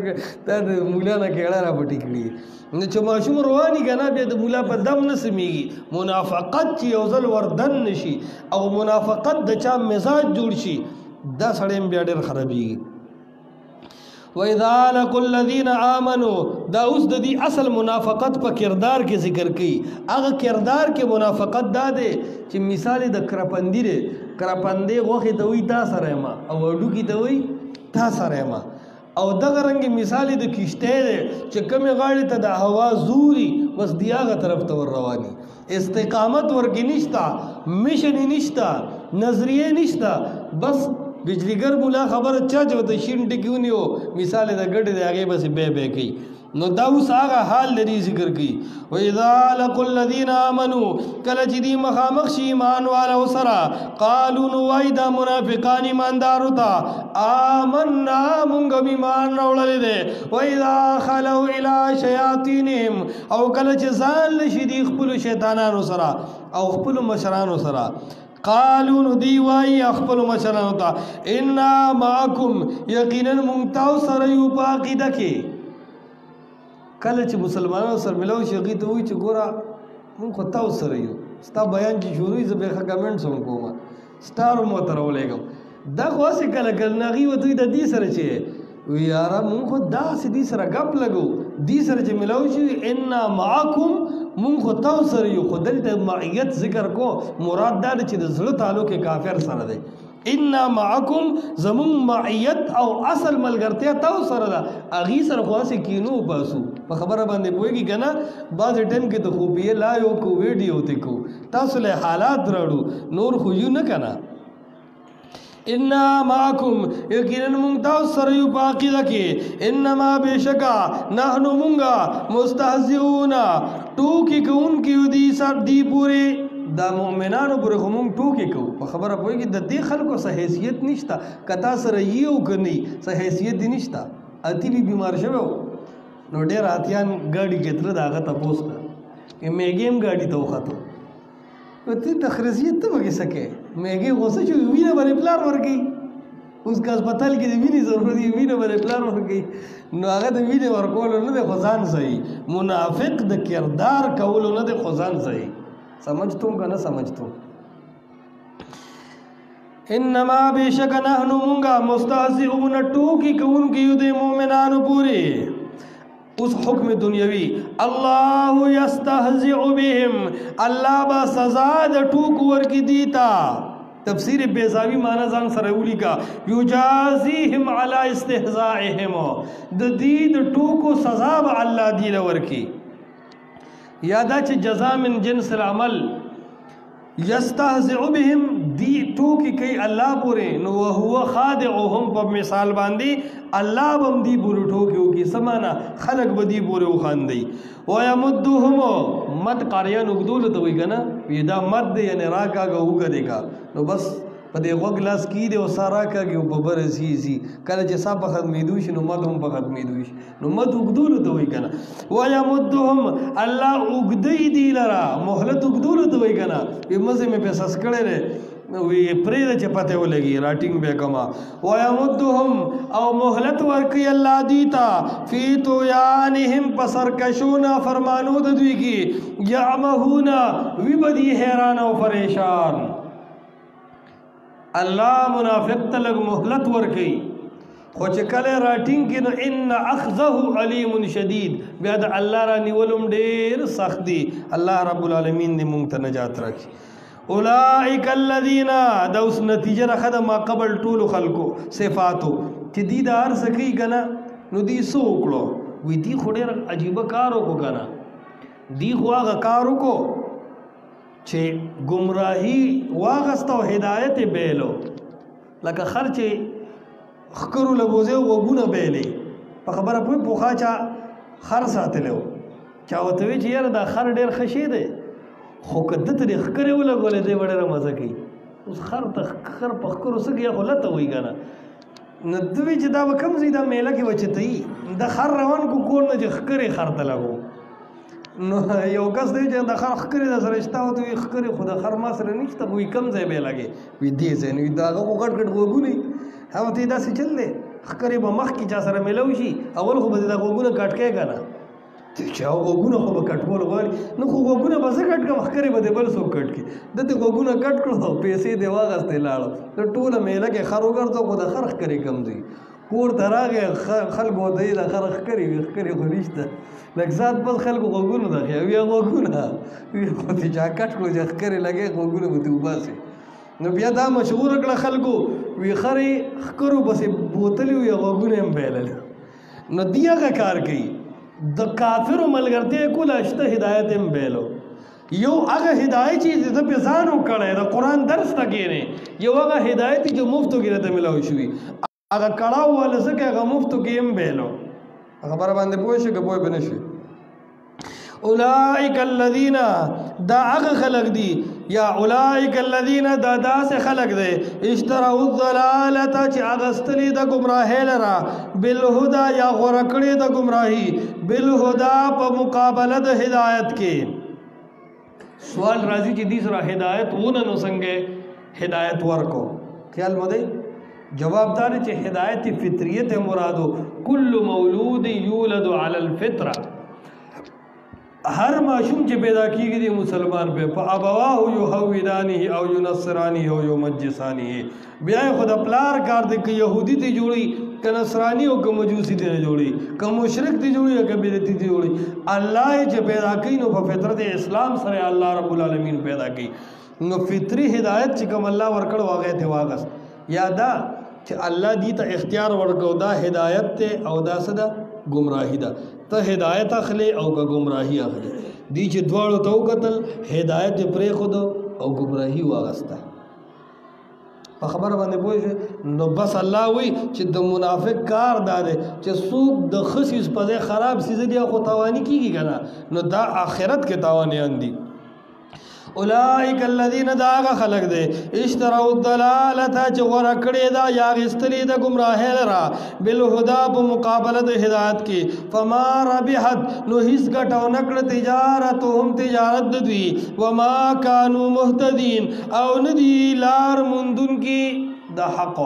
دا د مولا نه کېړه را پټې کړي نو چې ماشوم رواني که نه بیا د مولا په دم نه سمیږي منافقت چې یو ځل وردن نشي او منافقت د چا مزاج جوړ شي دا سړی بیا ډېر خرابېږي وَإِذَا لَقُوا الَّذِينَ آمَنُوا دا اوس د دې اصل منافقت په کردار کې ذکر کړي. هغه کردار کې منافقت دا دی چې مثال د کرپندی دی، کرپندې غوښې ته وایي تا سره یم او هډوکي ته وایي تا سره یم. او دغه رنګ مثال د کشتۍ دی چې کومې غاړې ته د هوا زوري بس دی هغه طرف ته ور رواني. استقامت ورکې نشته، مشن یې نشته، نظریې نشته، بس بجلیګر مولا خبره چا چې ورته شین ټکي ونیو مثال د ګډې د هغې بسې بیا بیا کوي. نو دا اوس هغه حال لري ذکر کوي. وَإِذَا لَقُوا الَّذِينَ آمَنُوا کله چې دوی مخامخ شي ایمان والو سره قالو نو وایي دا منافقان ایماندارو ته آمنا مونږ هم ایمان راوړلی دی. وَإِذَا خَلَوْا إِلَىٰ شَيَاطِينِهِمْ او کله چې ځان لشي دي خپلو شیطانانو سره او خپلو مشرانو سره قالو نو دی وای خپل مشرانو ته انا معکم یقینا مونږ تاسو سره یو په عقیده کې. کله چې مسلمانانو سره ملاو شي هغې ته وایي چې ګوره مونږ خو تاسو سره یو، ستا بیان چې شروع وي زه بیا ښه کمنټس هم کوم، سټار هم ورته راولېږم. دا خو هسې کله کله نه هغې ورته وایي د دې سره چې وی یاره مونږ خو داسې دې سره ګپ لګو، دې سره چې ملاو شي انا معکم مونږ خو تاسو سره یو. خو دلته معیت ذکر کو مراد دا چې د زړه تعلق کافر سره دی. انا معکم زمون معیت او اصل ملګرتیا تاسو سره ده، هغې سره خو هسې کینو باسو. په خبره باندې پوهېږي که نه بعضې ټایم کې د خوبیې لایو کو ویډیو ته کو تاسو له حالات راړو نور خو یو نه که نه. انا معکم یقینا مونږ تاسو سره یو په عقیده کې. انما بېشکه نحنو مونږه مستهزئون ټوکې کوونکي یو دي سر دي پورې دا مؤمنانو پورې خو مونږ ټوکې کوو. په خبره پوهېږي د دې خلکو څه حیثیت نشته، که تا سره یي او که نه څه حیثیت دې نشته. اتی بي بیمار شوی و نو ډېر اتیان ګاډي کې تله د هغه تپوس کړه چې میږې هم ګاډي ته وختو ته تخریزیت ته وکې څه کوې میږې غوسه چې وینه باندې پلار ورکوي. اوس که هسپتال کې د وینې ضرورت وي وینه باندې پلار ورکوي نو هغه د وینې ورکولو نه دی خو ځان صحیح. منافق د کردار کولو نه دی خو ځان صحیح. سمجھتم که نه سمجھتم؟ انما بېشکه نحنو مونږه مستهزئون ټوکې کوونکي یو د مؤمنانو پورې. اس حکم دنیاوی اللہ یستہزئ بهم اللہ با سزا د ټوک ورکی دیتا. تفسیر بیزاوی معنی ځان سره ولیکا یجازیهم علی استهزائهم د دې د ټوکو سزا به الله دی ورکی. یادا چې جزاء من جنس العمل یستهزئ بهم دی ټوکی کوي الله پورې نو هو خادعهم په مثال باندې الله بم دی پورې ټوکیو کې سمانا خلق بدی پورې وخاندي. ويمدهم مد قاریان وګدول ته وي کنه دا مد یعنی راکاګه وګدېګا نو بس په دې غوږ لاس کې دی او سارا کاږي په بر سي کله چې صاحب ختمېدو شي نو مد هم په ختمېدو شي نو مد وګدول ته وي کنه. ويمدهم الله وګدې دی لرا مهلت وګدول ته وي کنه په مزه مې پیسې سکړې وی پرې چې پته ولګي راټینګ به کما. ويمدهم او مهلت ورکي الله دیتا فی طغیانهم پسرکشونا فرمانو د دوی کی یعمهون وی بدی حیران او پریشان. الله منافق ته لږ مهلت ورکي خو چې کله راټینګ کې نو ان اخذه علیم شدید بیا د الله را نیولم ډېر سخت دی. الله رب العالمین دې مونږ ته نجات راکړي. اولئک الذین دا اوس نتیجه راخده ما قبل ټولو خلکو صفاتو چې دی دا هر څه کوي که نه نو دی څه وکړو وی دی خو ډېر عجیبه کار وکړو که نه دی خو هغه کار وکړو چې ګمراهي واغسته او هدایت یې بیلو لکه خر چې ښکرو له بوزې غوږونه بیلې په خبره پوه پوخا چا خر ساتلی و چا ورته وی چې یاره دا خر ډېر ښه شی دی خو که ده ته دې ښکرې ولګولې دی به ډېره مزه کوي. اوس خر ته خر په ښکرو څه کوي خو لته وایي که نه نو ده وی چې دا به کوم ځای دا میله کې به چې ته یي د خر روان کو کور نه چې ښکرې خر ته لګو نو یو کس دی چې د خر ښکرې در سره شته ورته وایي ښکرې خو د خر ما سره نشته وایي کوم ځای به یې لګې وایي دې ځای نو د هغه خو غټ غټ غوږونه وي هغه ته یې داسې چل دی ښکرې به مخکې چا سره میله وشي اول خو به دې دا غوږونه کټ کوې که نه چې غوږونه خو به کټول غواړي نو خو غوږونه به زه کټ کړم ښکرې به دې بل څوک کټ کړي ده دې غوږونه کټ کړو پیسې دې واغستې لاړو د ټوله میله کې خر وګرځو خو د خر ښکرې کم ځي کور ته راغی خلکو ته یې دا خره ښکرې وي ښکرې خو نشته لږ ساعت بس خلکو غوږونو ته خیا ویا غوږونه خو ته چا کټ کړو چې ښکرې لګې غوږونه به ته وباسې نو بیا دا مشهوره کړه خلکو وي خرې ښکرو پسې بوتلې وي غوږونه یې هم بایلل نو دی هغه کار کوي د کافرو ملګرتیا کوله شته هدایت هم بایلو یو هغه هدایت چې د په ځان وکړی د قرآن درس ته کښېنې یو هغه هدایت چې مفتو کې راته ملاو شوي هغه کړاو والا ځکه هغه مفتو کې هم بایلو خبره باندې پوه شي که پوه به نه شي اولئک الذین دا هغه خلق دي یا اولئک الذین دا داسې خلق دی اشتروا الضلالة چې اغستلي د ګمراهۍ لره بالهدى یا غوره کړې د ګمراهي بالهدى په مقابله د هدایت کې سوال راځي چې دې سره هدایت ونه نو څنګه هدایت ورکو خیال مو دی جواب دار چې هدایت فطریت مرادو کل مولود یولد علی الفطره ہر معشوم چې پیدا کیږي دی مسلمان په ابواه یهودانه او ینصرانه او یمجسانه بیا خود پلار کار دی که یهودی تی جوړي که نصرانی او که مجوسی تی جوړي که مشرک تی جوړي او که بدعتی تی جوړي الله چې پیدا کین نو په فطرت اسلام سره الله رب العالمین پیدا کی نو فطری هدایت چې کوم الله ورکړ واغې ته واغس یادا چې الله دې ته اختیار ورکو دا هدایت ته او دا صدا گمراهی ده ته هدایت اخلي او که گمراهی اخلي دي چې دواړو ته وکتل هدایت پرې خود او گمراهی واغسته په خبره باندې پوه نو بس الله وی چې د منافق کار داده چې څوک د خسیس په خراب سیز دی خو توانی کیږي کنه نو دا آخرت کې توانیان دي اولئک الذین داغ خلق دے اشتروا الضلالة چې غوره کړې دا یا غستلی د گمراهی لرا بالهدى په مقابله د هدایت کې فما ربحت نو هیڅ ګټو نکړه تجارتهم تجارت دوی وما كانوا مهتدین او ندی لار مندون کې د حق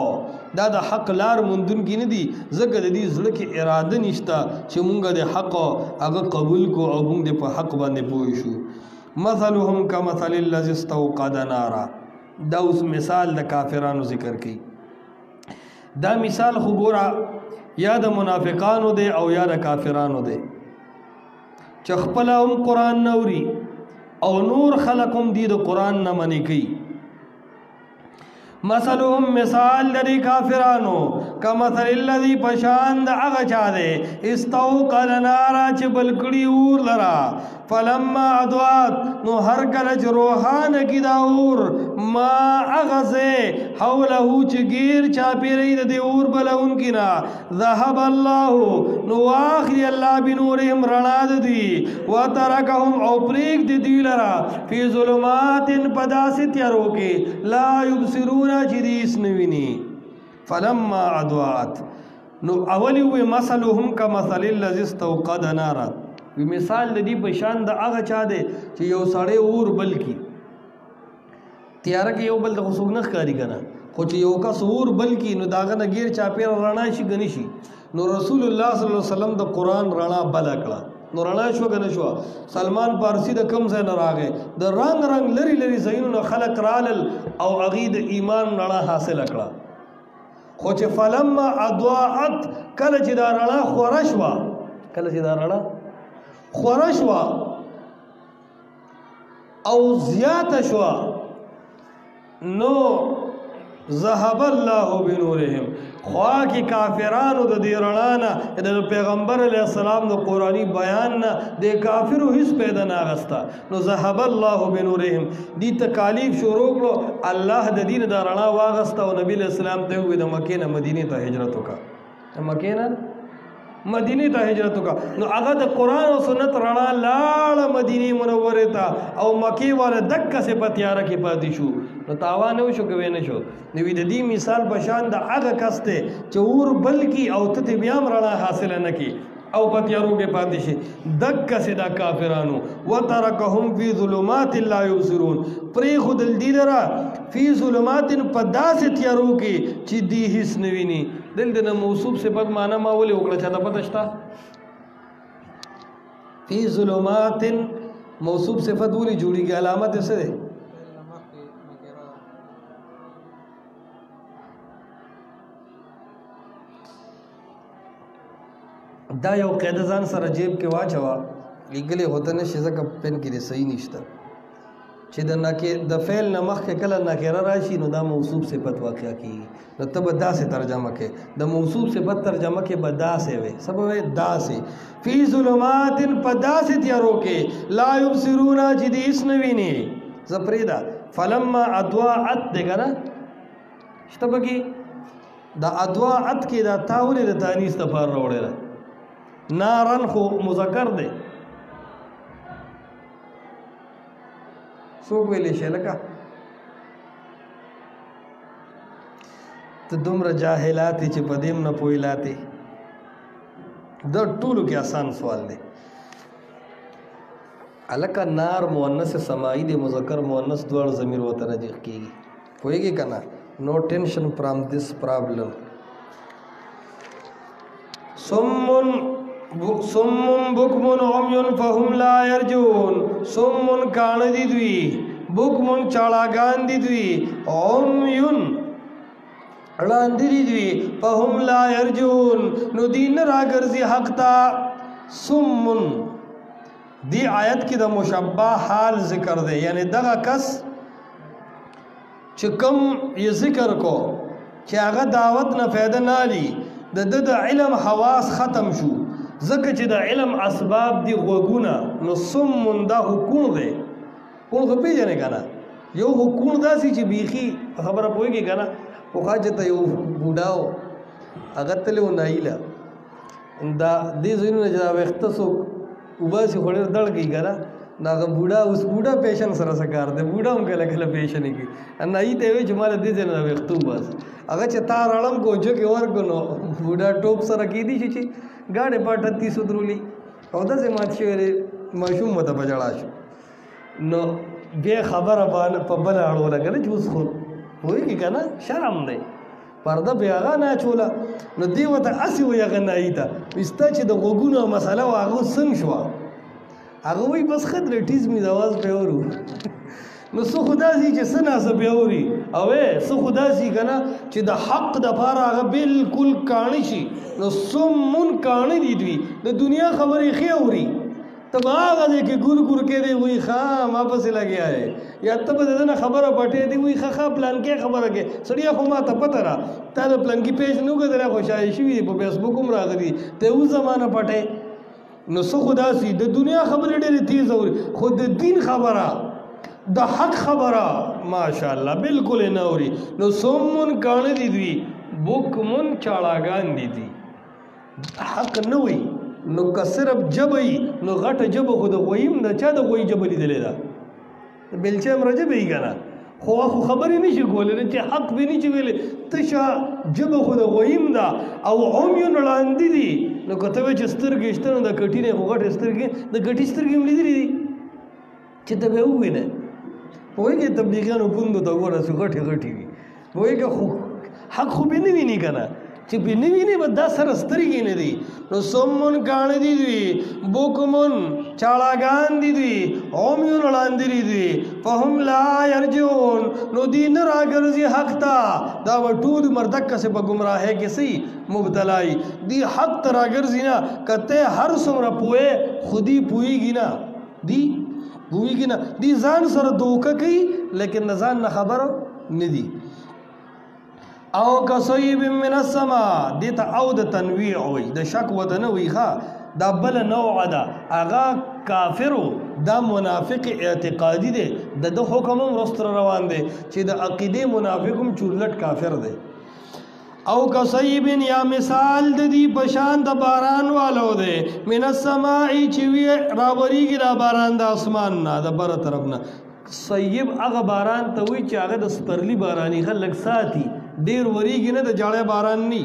دا د حق لار مندون کې ندی زګه د دې زړه کې اراده نشتا چې مونږ د حق هغه قبول کو او مونږ په حق باندې پوه شو مثلهم كمثل الذي استوقد نارا دا اوس مثال د کافرانو ذکر کی دا مثال خو ګورا یا د منافقانو دی او یا د کافرانو دی چې خپل هم قران نوري او نور خلقم دی د قران نه منی کی مثلهم مثال د کافرانو کمثل الذي پشان د هغه چا دی استوقد نارا چې بلکړي اور لرا فلما ادوات نو هر کله چې روحان کی دا اور ما اغزه حوله چې غیر چا پیری د اور بلون کینا ذهب الله نو اخر الله بنورهم رڼا دي وترکهم او پریک دي لرا فی ظلمات پداست یارو کې لا یبصرون جدیس نوینی فلما ادوات نو اولی وی مثلهم کمثل الذی استوقد نارا وی مثال د دې په شان د هغه چا دی چې یو سړی اور بل کی تیار کې یو بل د خصوص نه ښکاری کنه خو چې یو کس اور بل کی نو داغه نه غیر چا پیر رڼا شي غنی شي نو رسول الله صلی الله علیه وسلم د قران رڼا بل کړه نو رڼا شو غنه شو سلمان پارسی د کم ځای نه راغې د رنگ رنگ لری لری زینونو خلق رالل او عقید ایمان رڼا حاصل کړه خو چې فلما اضاءت کله چې دا رڼا خورشوا کله چې دا رڼا خورشوا او زیات شوا نو ذهب الله بنورهم خوا کی کافرانو د دې رڼانا د پیغمبر علی السلام د قرآنی بیان نه د کافرو هیڅ پیدا نه غستا نو ذهب الله بنورهم دې تکالیف شروع کړو الله د دین د رڼا واغستا او نبی اسلام ته وې د مکې نه مدینه ته هجرت وکړه مکې نه مدینه ته هجرت وکړه نو هغه د قران او سنت رڼا لاړه مدینه منوره ته او مکی والا دکه سے پتیاره کې پاتې شو نو تاوان نو شو کوي نه شو نو د دې مثال په شان د هغه کسته چې اور بلکی او ته بیا رڼا حاصل نه کی او پتیارو کې پاتې شي دکه سے دا کافرانو وترکهم فی ظلمات لا یبصرون پری خود الدیلرا فی ظلمات پداس تیارو کې چې دی هیڅ نویني دلته موصوف صفت معنا ما ولې وکړه چې دا پته شته فی ظلمات موصوف صفت ولې جوړیږي علامت څه ده دا یو قاعده ځان سره جیب کې واچوه لیکلې هوته نشي ځکه پین کې دې صحیح نشته چې د فعل نه مخکې کله نکره راشي نو دا موصوف صفت واقع کېږي نو ته به داسې ترجمه کې د موصوف صفت ترجمه کې به داسې وي سبب داسې فی ظلمات په داسې تیارو کې لا یبصرون چې دې هیڅ نه ویني زه پرېږده فلما اضاءت دی که نه شته پکې دا اضاءت کې دا تا ولې د تانیث دپاره راوړې نارن خو مذکر دی څوک ویلی شي لکه ته دومره جاهلات چې په دې نه پوهېلاتې دا ټولو کې آسان سوال دی هلکه نار مؤنث سماعي دی مذکر مؤنث دواړه ضمیر ورته رجع کېږي پوهېږي که نه نو ټینشن فرام دس پرابلم صم بکم عمی فهم لا یرجون صم کان دی دوی بکم چاڑاگان دی دوی عمی اڑاندی دی دوی فهم لا یرجون نو دین راگرزی حق تا صم دی آیت کی دا مشبہ حال ذکر دے یعنی دغا کس چکم یہ ذکر کو چی آغا دعوت نا فیدہ نالی دا علم حواس ختم شو ځکه چې د علم اسباب دی غوږونه نو صم دا حکوڼ دی کوڼ خو پېژنې که نه یو حکوڼ داسې چې بیخي خبره پوهېږي که نه پخوا چې ته یو بوډا و هغه تللی و نایله دا دې ځایونو نه چې دا ویښته څوک وباسي خو ډېر دړ کوي که نه نو هغه بوډا اوس بوډا پیشن سره څه کار دی بوډا هم کله کله پیشنې کوي نایي ته یې وایي چې ما له دې ځای نه دا ویښته وباسه هغه چې تا رړم کو جوکې ورکړو نو بوډا ټوپ سره کېدی شي چې ګاډې پاټه تیسو درولی او داسې مات شوی دی ماشوم ورته په ژړا شو نو بیا خبره په بله اړوله که نه چې اوس خو پوهېږي که نه شرم دی پرده بیا هغه نه اچوله نو دې ورته هسې وایي هغه نایي ته ستا چې د غوږونو مسله وه هغه اوس څنګه شوه هغه وایي بس ښه درټیز مې د اواز پرې اورو نو څه خو داسې چې څه ناڅه بیا اوري او څه خو داسې که نه چې د حق دپاره هغه بلکل کاڼه شي نو صمون کاڼه دي دوی د دنیا خبرې ښې اوري ته به هغه دی کې ګور ګور کې دی وایي ښه ما پسې لګیا دی یا ته به د ده نه خبره پټې دی وایي ښه ښه پلانکې خبره کې سړیا خو ما ته پته را تا د پلانکي پیج نه وکتلی خو شایع شوي دي په فیسبوک هم راغلي ته اوس زمانه پټې نو څه خو داسې د دنیا خبرې ډېرې تیز اوري خو د دین خبره د حق خبره ماشاءالله بالکل نه اوري نو صمون کاڼه دي دوی بکمون چاړاګان دي دوی حق نه وي نو که صرف جبه وي نو غټه جبه خو د غویي هم ده چا د غویي جبه لیدلې ده د بېلچې هم رجبه وي که نه خو خبرې نه شي کولی نه چې حق به نه شي ویلی تشه جبه خو د غویي هم ده او عمیون ړاندي دي نو که ته وایې چې سترګې شته نو د کټي نه خو غټې سترګې د کټي سترګې هم لیدلې دي چې ته به ووینې پوهېږې تبلیغیانو پوندو ته ګوره چې غټې غټې وي پوهېږې خو حق خو به نه ویني که نه چې به نه ویني به دا سره سترګې نه دي نو صمون کاڼه دي دوی بکمون چاړاګان دي دوی عمیون ړاندې دي دوی فهم لا یرجعون نو دوی نه راګرځي حق ته دا به ټول عمر دقسې په ګمراهۍ کې صحیح مبتلا وي دوی حق ته راګرځي نه که ته هر څومره پوهې خو دوی پوهېږي نه دوی پوهېږي نه دوی ځان سره دوکه کوي لیکن د ځان نه خبره نه دي او کصیب من السما دې ته او د تنویع وي د شک وته نه وي ښه دا بله نوعه ده هغه کافرو دا منافق اعتقادي دی د ده حکم هم وروسته روان دی چې د عقیدې منافق هم چورلټ کافر دی او کصیب یا مثال د دې په شان د باران والو دی من السماء چې وي راوریږي را باران د اسمان نه د بره طرف نه صیب هغه باران ته وایي چې هغه د سپرلي باراني خلک ساتي ډېر وریږي نه د جاړی باران نی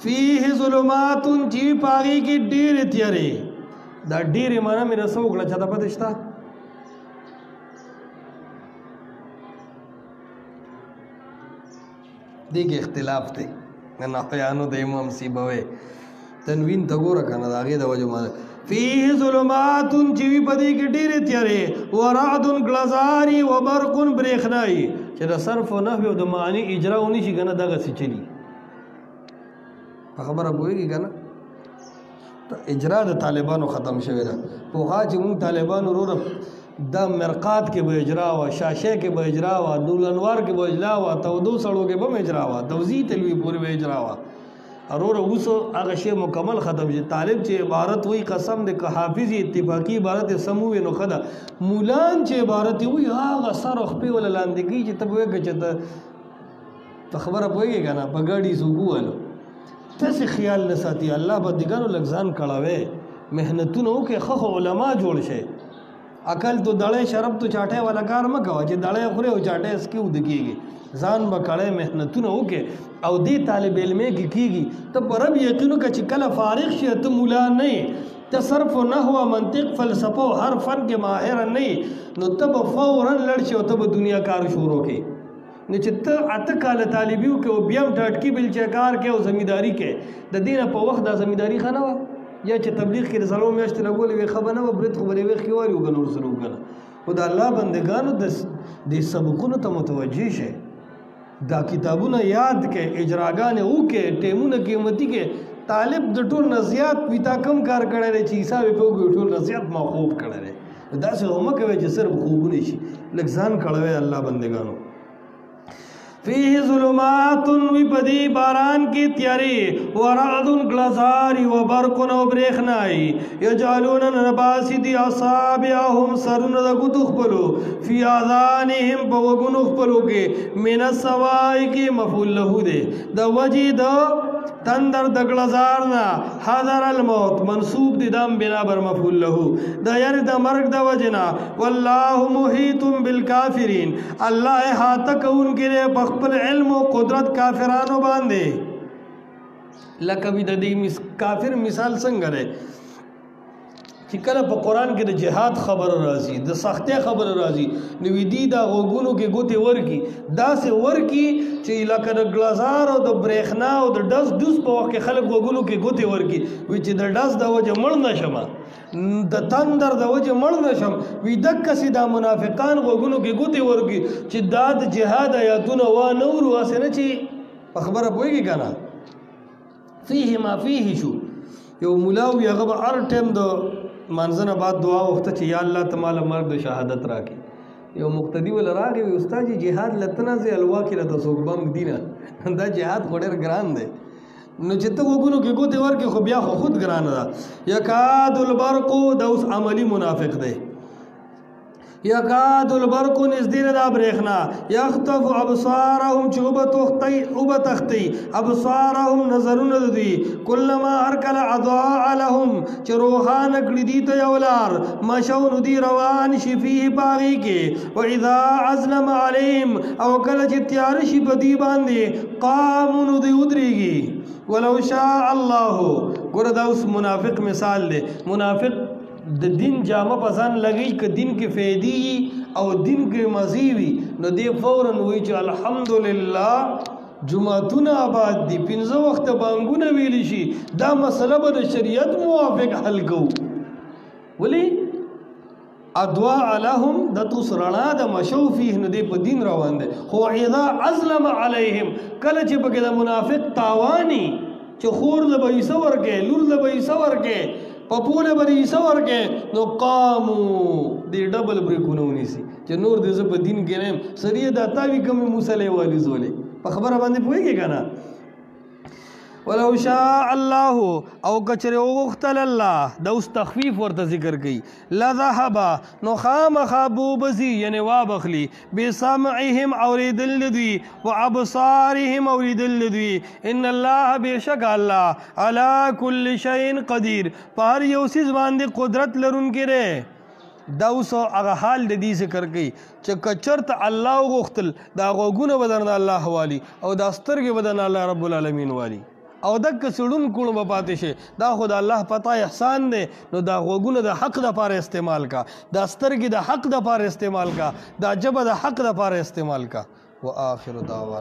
فیه ظلمات چې پاغي کې ډېرې تیارې دا ډېرې معنا مې رسو وکړه چاته پته شته دې کې اختلاف دی نحویانو د امام سیبوی تنوین ته ګوره که نه د هغې د وجه معنا فیه ظلمات چې وي په دې کې ډېرې تیارې ورعد ګلزاري وبرق برېښنایي چې د صرف و نحو او د معنی اجرا ونی شي که نه دغسې چلي په خبره پوهېږي که نه اجرا د طالبانو ختم شوی ده پوخا چې مونږ طالبانو وروره دا مرقات کې به اجرا وا شاشه کې به اجرا وا نور انوار کې به اجرا وا تودو سړو کې به اجرا وا توزیع تلوي پورې به اجرا وا وروره اوس هغه شی مکمل ختم شي طالب چې عبارت وای قسم د حافظ اتفاقی عبارت سمو نو خدا مولان چې عبارت وای هغه سر خپل ول لاندګي چې تبوي چې خبره پويږي کنه په ګاډي سوګوالو تاسو خیال لساتي الله بدګانو لګزان کړهوي مهنتونه وکي خخ علما جوړ شي عقل تو دړې شرب تو چاټه والا کار مګو چې دړې خوري او چاټه اسکیو دکیږي ځان بکړې مهنتونه وکي او دې طالب علم کې کیږي ته پرب یقینو ک چې کله فارغ شي ته مولا نه ته صرف او نحو منطق فلسفه او هر فن کې ماهر نه نو تب فورا لړ شي او تب دنیا کار شروع کی نو چې ته اته کال طالبیو کې او بیا ټاټکی بل چکار کې او زمینداری کې د دینه په وخت د زمینداری خنه و یا چې تبلیغ کې رسالو میاشت لګولې وي خبره و برت خبرې وي خيواري وګنور سره وګنه خدای الله بندگانو د سبقونو ته متوجي شه دا کتابونه یاد کې اجراګان او کې ټیمونه قیمتي کې طالب د ټول نزيات پیتا کم کار کړي چې حساب په ټول نزيات موقوف کړي دا څه هم کوي چې صرف خوبونه شي لګزان کړي الله بندگانو فيه ظلمات وبدي باران کی تیاری ورعد غلظاری وبرق وبرخنائی يجعلون نباسد اصابعهم سرن دغتخبلو في اذانهم بوغنخبلو کے من السوائی کی مفعول له دے د وجد تندر د غلظارنا حذر الموت منصوب دي دام بنا بر مفعول له د یری د مرګ د وجنا والله محیط بالکافرین الله احاطه کوونکی په خپل علم او قدرت کافرانو باندې لکه وی د دې کافر مثال څنګه ده چې کله په قران کې د جهاد خبر راځي د سختۍ خبر راځي نو وی دا غوګونو کې ګوتې ورکی دا سه ورکی چې لکه د غلازار او د برېخنا او د دس دوس په وخت کې خلک غوګونو کې ګوتې ورکی وی چې د دس د وجه مړ نشم د تندر د وجه مړ نشم وی دک سیدا منافقان غوګونو کې ګوتې ورکی چې دا د جهاد آیاتونه و نور واسنه چې خبره پويږي کنه فيه ما فيه شو یو مولاوی هغه هر ټیم د منځنه بعد دعا وخته چې یا الله تعالی مرګ د شهادت راکې یو مقتدی ول راغی استاد جهاد لتنا زي الوا کې د سوق بم دینه دا جهاد وړر ګران دی نو چې ته وګونو کې ګوته ورکې خو بیا خود ګران ده یکاد البرق د اوس عملی منافق دی یکاد البرق نزدین دا برېخنا یخطف ابصارهم چوبتختی ابصارهم نظرون دی کلما ارکل اضاء لهم چروخان کړي دي ته یولار مشون دی روان شي فيه باغی کې و اذا ازلم عليهم او کله چې تیار شي په دی باندې قامون دی ودريږي ولو شاء الله ګور دا اوس منافق مثال دی منافق د دین جامه پسان لګی ک دین کې فیدی او دین کې مزیوی نو دی فورا وی چې الحمدلله جمعتون آباد دی 15 وخت بانګونه ویل شي دا مسله به د شریعت موافق حل کو ولی ادعاء لهم د تسرنا د مشوفی نو دی په دین روان دي خو اذا ازلم علیهم کله چې بګه د منافق تاوانی چې خور د به سور کې لور د به سور کې پپوله بری سور کې نو قامو دی ډبل بریکونه ونیسي چې نور دې په دین کې نه سریه د تاوی کم مصلی والی زولې په خبره باندې پوهیږي کنه ولو شاء الله او کچره وختل الله د اوس تخفیف ورته ذکر کړي لا ذهب نو خامخابو بزي یعنی وابخلی بسمعهم اوریدل لدی وابصارهم اوریدل لدی ان الله بشک الله على كل شيء قدير پر یو سیز باندې قدرت لرونکي ره دا اوس هغه حال د دې ذکر کوي چې کچرت الله غختل دا غوګونه بدن الله والی او دا سترګې بدن الله رب العالمین والی او دک سړون کول په پاتې شي دا خدای الله پتا احسان دی نو دا غوګونه د حق د پاره استعمال کا دا سترګې د حق د پاره استعمال کا دا جبه د حق د پاره استعمال کا واخر دعوانا